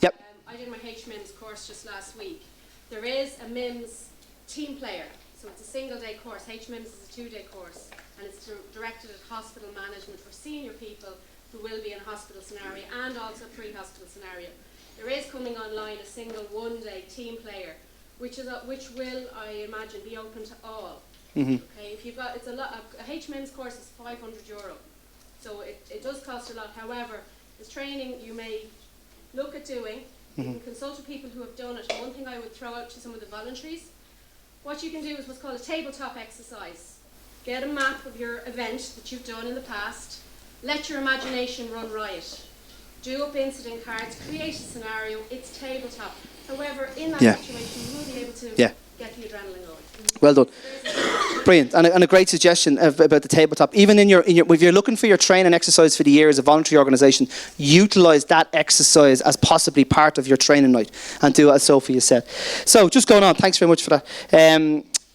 Yep. I did my HMIMS course just last week. There is a MIMS team player, so it's a single-day course. HMIMS is a 2-day course, and it's directed at hospital management for senior people who will be in a hospital scenario and also pre-hospital scenario. There is coming online a single 1-day team player, which will, I imagine, be open to all. Mm-hmm. Okay, if you've got, it's a HMIMS course is €500, so it does cost a lot. However, there's training you may look at doing. You can consult with people who have done it. One thing I would throw out to some of the voluntaries, what you can do is what's called a tabletop exercise. Get a map of your event that you've done in the past. Let your imagination run riot. Do up incident cards. Create a scenario. It's tabletop. However, in that situation, you will be able to get the adrenaline going. Well done. Brilliant. And a great suggestion about the tabletop. Even if you're looking for your training exercise for the year as a voluntary organisation, utilise that exercise as possibly part of your training night and do it as Sophie has said. So just going on, thanks very much for that.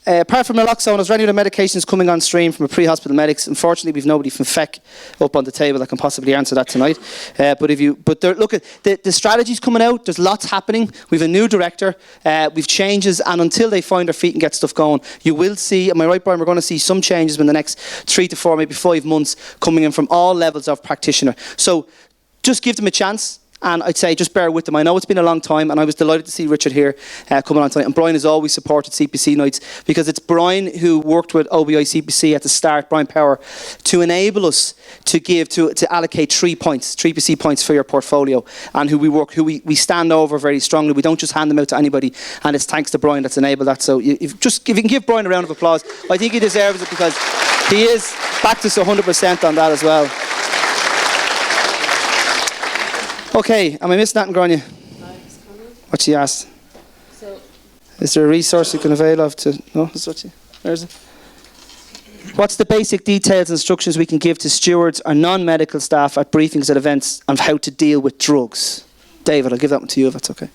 Apart from naloxone, is there any other medications coming on stream from a pre-hospital medics? Unfortunately, we've nobody from FEC up on the table that can possibly answer that tonight. Look at the strategy's coming out. There's lots happening. We've a new director. We've changes, and until they find their feet and get stuff going, you will see. Am I right, Brian? We're going to see some changes in the next 3 to 4, maybe 5 months, coming in from all levels of practitioner. So just give them a chance. And I'd say just bear with them. I know it's been a long time, and I was delighted to see Richard here coming on tonight. And Brian has always supported CPC nights, because it's Brian who worked with OBI CPC at the start, Brian Power, to enable us to allocate 3 PPC points for your portfolio, and who we stand over very strongly. We don't just hand them out to anybody, and it's thanks to Brian that's enabled that. So if you can give Brian a round of applause, I think he deserves it, because he is backed us 100% on that as well. Okay, am I missing that, Grania? What she asked? Is there a resource you can avail of to... No, that's what where is it? What's the basic details and instructions we can give to stewards or non-medical staff at briefings at events on how to deal with drugs? David, I'll give that one to you if that's okay.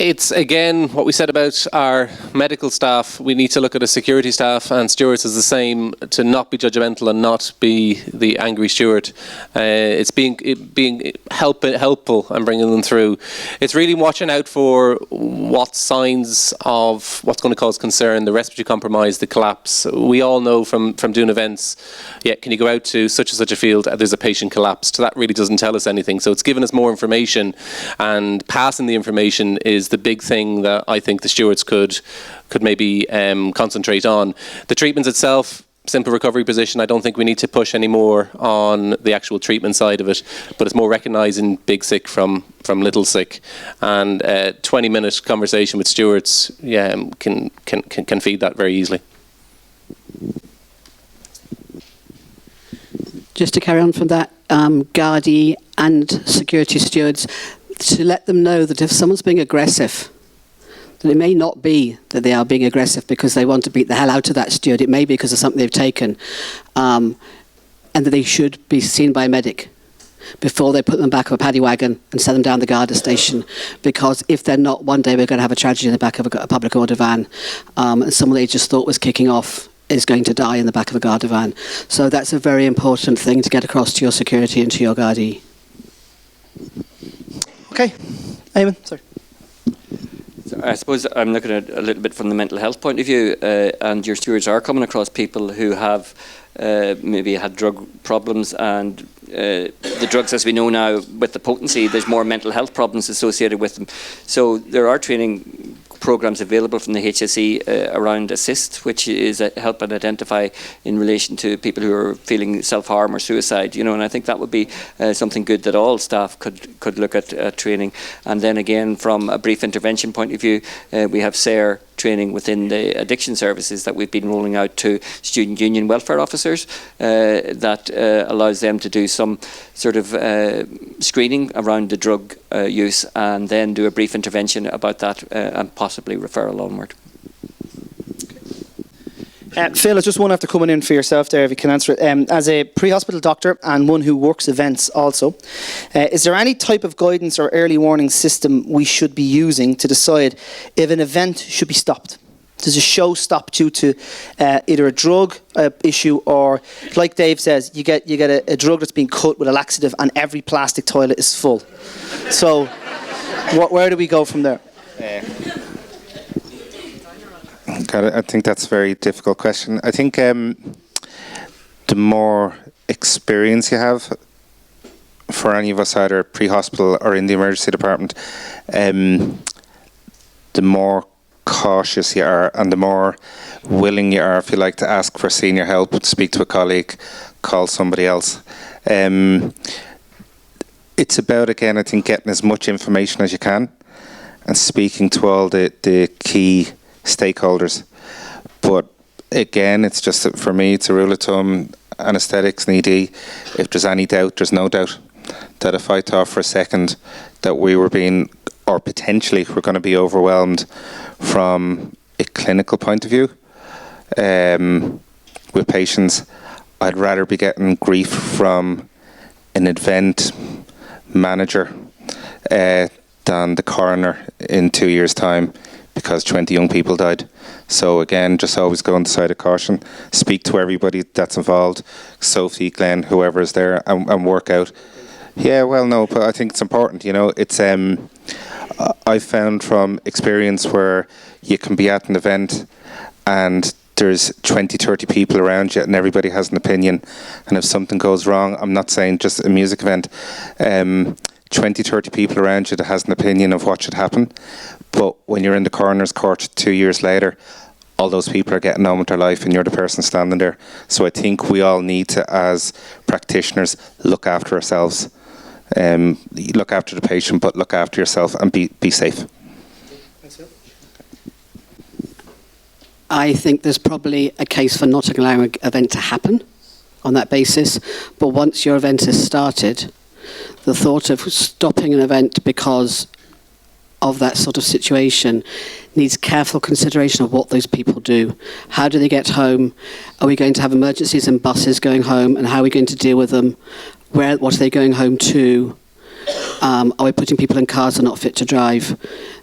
It's again what we said about our medical staff. We need to look at a security staff and stewards as the same, to not be judgmental and not be the angry steward. It's being helpful and bringing them through. It's really watching out for what signs of what's going to cause concern, the respiratory compromise, the collapse. We all know from doing events, yeah, can you go out to such and such a field, there's a patient collapsed. That really doesn't tell us anything. So it's given us more information, and passing the information is the big thing that I think the stewards could maybe concentrate on. The treatments itself, simple recovery position, I don't think we need to push any more on the actual treatment side of it, but it's more recognising big sick from little sick, and 20-minute conversation with stewards, yeah, can feed that very easily. Just to carry on from that, Gardaí and security stewards, to let them know that if someone's being aggressive, that it may not be that they are being aggressive because they want to beat the hell out of that steward. It may be because of something they've taken, and that they should be seen by a medic before they put them back of a paddy wagon and send them down the Garda station. Because if they're not, one day we're going to have a tragedy in the back of a public order van, and someone they just thought was kicking off is going to die in the back of a Garda van. So that's a very important thing to get across to your security and to your Gardaí. Okay, Eamon, sorry. So I suppose I'm looking at a little bit from the mental health point of view, and your stewards are coming across people who have maybe had drug problems, and the drugs, as we know now, with the potency, there's more mental health problems associated with them. So there are training programs available from the HSE around Assist, which is help and identify in relation to people who are feeling self-harm or suicide, you know, and I think that would be something good that all staff could look at training. And then again, from a brief intervention point of view, we have SARE training within the addiction services that we've been rolling out to student union welfare officers, that allows them to do some sort of screening around the drug use, and then do a brief intervention about that, and possibly referral onward. Phil, I just one after coming in for yourself there, if you can answer it. As a pre-hospital doctor and one who works events also, is there any type of guidance or early warning system we should be using to decide if an event should be stopped? Does a show stop due to either a drug issue, or, like Dave says, you get a drug that's been cut with a laxative and every plastic toilet is full? So where do we go from there? I think that's a very difficult question. I think the more experience you have, for any of us either pre-hospital or in the emergency department, the more cautious you are and the more willing you are, if you like, to ask for senior help, speak to a colleague, call somebody else. It's about, again, I think, getting as much information as you can and speaking to all the key stakeholders. But again, it's just, for me, it's a rule of thumb, anaesthetics and ED, if there's any doubt, there's no doubt that if I thought for a second that we were being, or potentially we're going to be overwhelmed from a clinical point of view with patients, I'd rather be getting grief from an event manager than the coroner in 2 years' time because 20 young people died. So again, just always go on the side of caution, speak to everybody that's involved, Sophie, Glenn, whoever is there, and work out. Yeah, well, no, but I think it's important, you know. It's I've found from experience where you can be at an event and there's 20, 30 people around you and everybody has an opinion, and if something goes wrong, I'm not saying just a music event, 20, 30 people around you that has an opinion of what should happen, but when you're in the coroner's court 2 years later, all those people are getting on with their life and you're the person standing there. So I think we all need to, as practitioners, look after ourselves. Look after the patient, but look after yourself and be safe. I think there's probably a case for not allowing an event to happen on that basis, but once your event is started, the thought of stopping an event because of that sort of situation needs careful consideration of what those people do. How do they get home? Are we going to have emergencies in buses going home, and how are we going to deal with them? What are they going home to? Are we putting people in cars that are not fit to drive?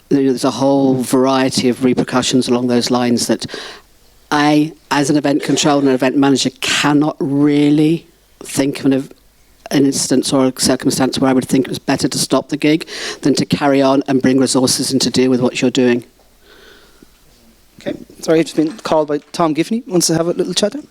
there's a whole variety of repercussions along those lines that I, as an event controller and an event manager, cannot really think of an instance or a circumstance where I would think it was better to stop the gig than to carry on and bring resources in to deal with what you're doing. Okay. Sorry, I've just been called by Tom Giffney. Wants to have a little chat there?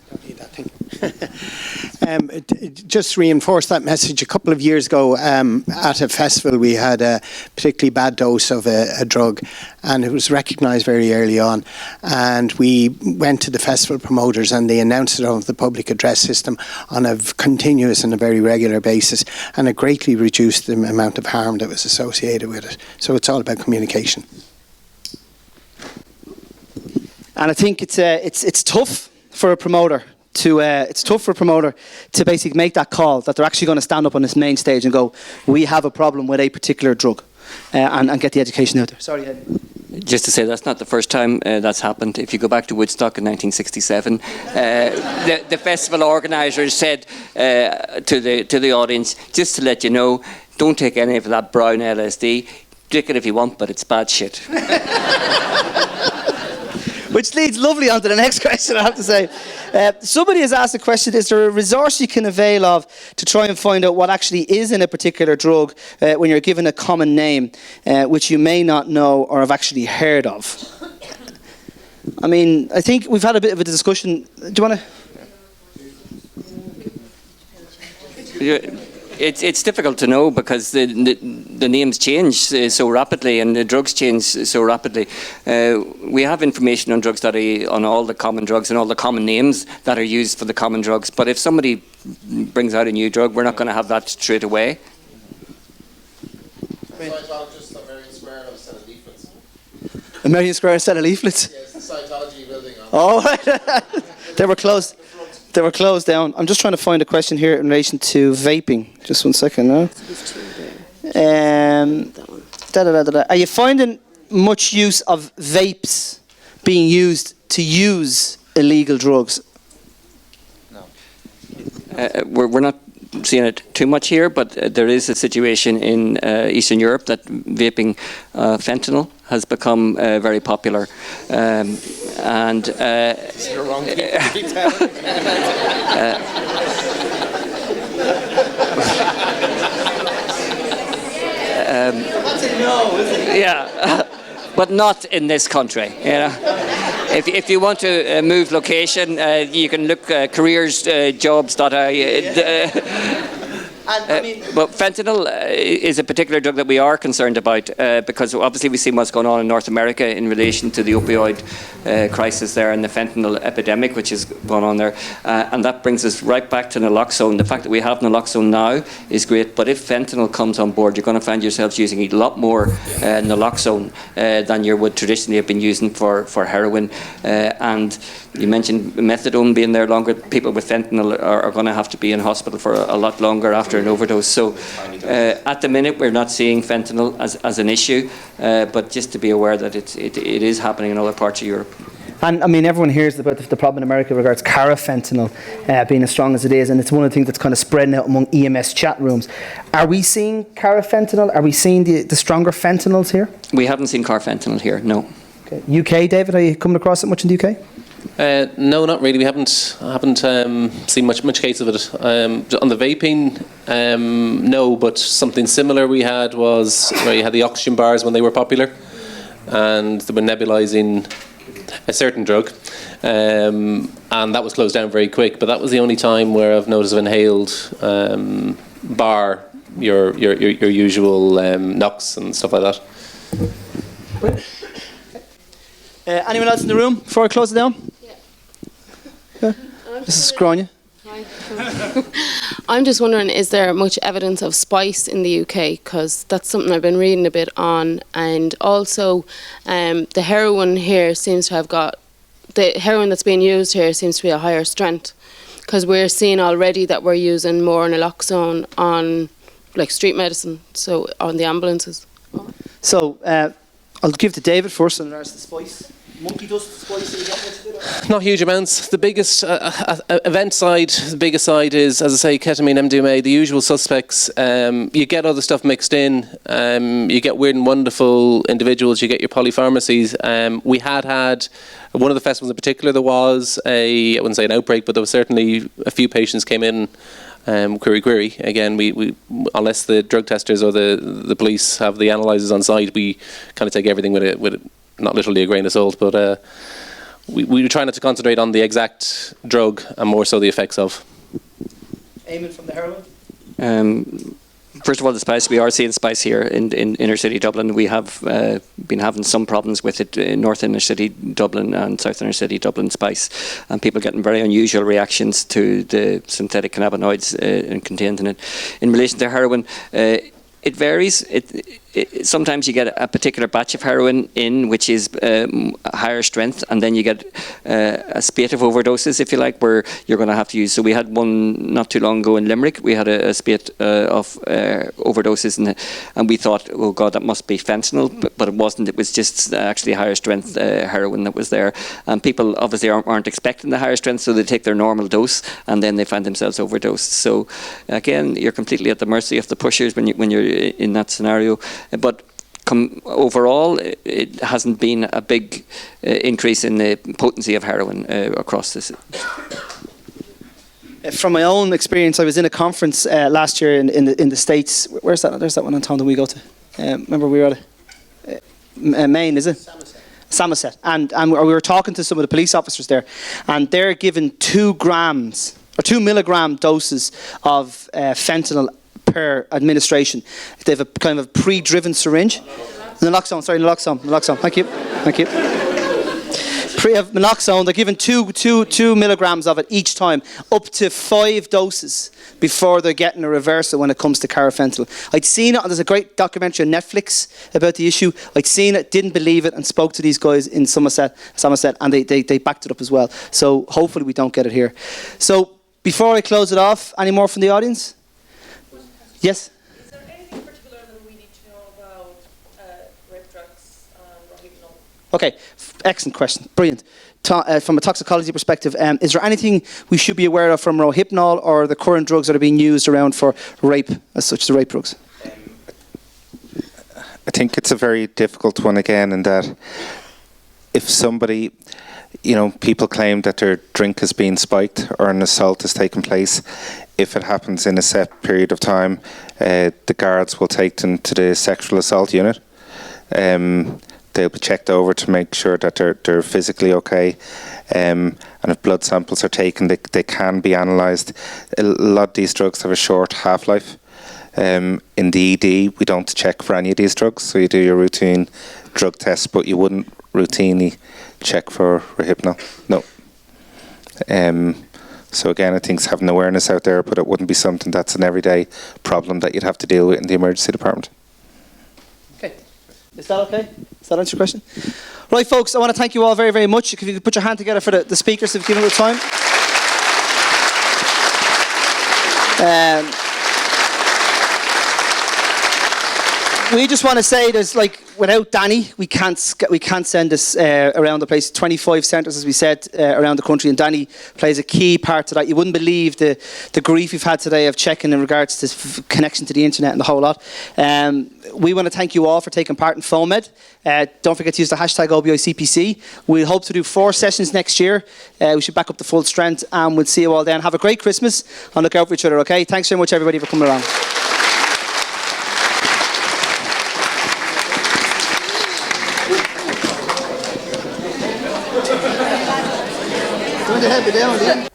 Just reinforce that message. A couple of years ago at a festival we had a particularly bad dose of a drug, and it was recognised very early on, and we went to the festival promoters and they announced it on the public address system on a continuous and a very regular basis, and it greatly reduced the amount of harm that was associated with it. So it's all about communication. And I think it's tough for a promoter to basically make that call that they're actually going to stand up on this main stage and go, we have a problem with a particular drug, and get the education out there. Sorry, Ed. Just to say, that's not the first time that's happened. If you go back to Woodstock in 1967, the festival organisers said to the audience, just to let you know, don't take any of that brown LSD. Drink it if you want, but it's bad shit. Which leads lovely on to the next question, I have to say. Somebody has asked a question, is there a resource you can avail of to try and find out what actually is in a particular drug when you're given a common name, which you may not know or have actually heard of? I mean, I think we've had a bit of a discussion. Do you want to... It's difficult to know because the names change so rapidly and the drugs change so rapidly. We have information on drugs.ie on all the common drugs and all the common names that are used for the common drugs. But if somebody brings out a new drug, we're not going to have that straight away. Scientologists at Marion Square have a set of leaflets. A Marion Square set of leaflets? Yes, the Scientology building. Oh, they were closed. They were closed down. I'm just trying to find a question here in relation to vaping. Just 1 second now. Are you finding much use of vapes being used to use illegal drugs? No. We're not seeing it too much here, but there is a situation in Eastern Europe that vaping fentanyl has become very popular. And you're wrong. Yeah, but not in this country. You know, if you want to move location, you can look careers jobs.ie. But fentanyl is a particular drug that we are concerned about because obviously we've seen what's going on in North America in relation to the opioid crisis there and the fentanyl epidemic which is going on there. And that brings us right back to naloxone. The fact that we have naloxone now is great, but if fentanyl comes on board, you're going to find yourselves using a lot more naloxone than you would traditionally have been using for heroin. And you mentioned methadone being there longer. People with fentanyl are going to have to be in hospital for a lot longer after an overdose. So at the minute we're not seeing fentanyl as an issue, but just to be aware that it is happening in other parts of Europe. And I mean, everyone hears about the problem in America regards carafentanyl being as strong as it is, and it's one of the things that's kind of spreading out among EMS chat rooms. Are we seeing carafentanyl? Are we seeing the stronger fentanyls here? We haven't seen carfentanyl here, no. Okay. UK, David, are you coming across it much in the UK? No, not really. We haven't seen much case of it. On the vaping, no, but something similar we had was where you had the oxygen bars when they were popular, and they were nebulizing a certain drug, and that was closed down very quick. But that was the only time where I've noticed of inhaled bar your usual NOx and stuff like that. Anyone else in the room before I close it down? Yeah. This is Grania. Hi. I'm just wondering, is there much evidence of spice in the UK? Because that's something I've been reading a bit on. And also, the heroin here seems to have got, the heroin that's being used here seems to be a higher strength. Because we're seeing already that we're using more naloxone on like street medicine, so on the ambulances. So I'll give to David first in regards to the spice. monkey dust spice? Do you get much of it, or? Not huge amounts. The biggest event side, the biggest side is, as I say, ketamine, MDMA, the usual suspects. You get other stuff mixed in. You get weird and wonderful individuals. You get your polypharmacies. We had one of the festivals in particular. There was I wouldn't say an outbreak, but there was certainly a few patients came in. Query. Again, we unless the drug testers or the police have the analyzers on site, we kind of take everything with it, not literally a grain of salt, but we try not to concentrate on the exact drug and more so the effects of. Eamon from the heroin? First of all, the spice, we are seeing spice here in inner city Dublin. We have been having some problems with it in north inner city Dublin and south inner city Dublin spice, and people getting very unusual reactions to the synthetic cannabinoids contained in it. In relation to heroin, it varies. Sometimes you get a particular batch of heroin in which is higher strength, and then you get a spate of overdoses, if you like, where you're going to have to use. So we had one not too long ago in Limerick. We had a spate of overdoses, and we thought, oh God, that must be fentanyl, but it wasn't. It was just actually higher strength heroin that was there. And people obviously aren't expecting the higher strength, so they take their normal dose, and then they find themselves overdosed. So again, you're completely at the mercy of the pushers when you're in that scenario. But overall, it hasn't been a big increase in the potency of heroin across this. From my own experience, I was in a conference last year in the States. Where's that? There's that one on town that we go to. Remember we were at Maine, is it? Samoset. And we were talking to some of the police officers there, and they're given 2 grams or 2 milligram doses of fentanyl per administration. They have a kind of pre-driven syringe. Naloxone. Thank you. Naloxone. They're given 2 milligrams of it each time, up to 5 doses before they're getting a reversal when it comes to carfentanil. I'd seen it. There's a great documentary on Netflix about the issue. I'd seen it, didn't believe it, and spoke to these guys in Somerset, and they backed it up as well. So hopefully we don't get it here. So before I close it off, any more from the audience? Yes? Is there anything particular that we need to know about rape drugs and rohypnol? Okay, excellent question. Brilliant. From a toxicology perspective, is there anything we should be aware of from rohypnol or the current drugs that are being used around for rape, as such, the rape drugs? I think it's a very difficult one again, in that if somebody, people claim that their drink has been spiked or an assault has taken place. If it happens in a set period of time, the guards will take them to the sexual assault unit. They'll be checked over to make sure that they're physically okay. And if blood samples are taken, they can be analysed. A lot of these drugs have a short half-life. In the ED, we don't check for any of these drugs, so you do your routine drug tests, but you wouldn't routinely check for rohypnol. No. So again, I think it's having awareness out there, but it wouldn't be something that's an everyday problem that you'd have to deal with in the emergency department. Okay. Is that okay? Does that answer your question? Right, folks, I want to thank you all very, very much. If you could put your hand together for the speakers who've given us the time. We just want to say without Danny, we can't send this around the place. 25 centres, as we said, around the country, and Danny plays a key part to that. You wouldn't believe the grief we've had today of checking in regards to connection to the internet and the whole lot. We want to thank you all for taking part in Foamed. Don't forget to use the hashtag OBICPC. We hope to do 4 sessions next year. We should back up the full strength, and we'll see you all then. Have a great Christmas and look out for each other, okay? Thanks very much, everybody, for coming along. Going to help you down,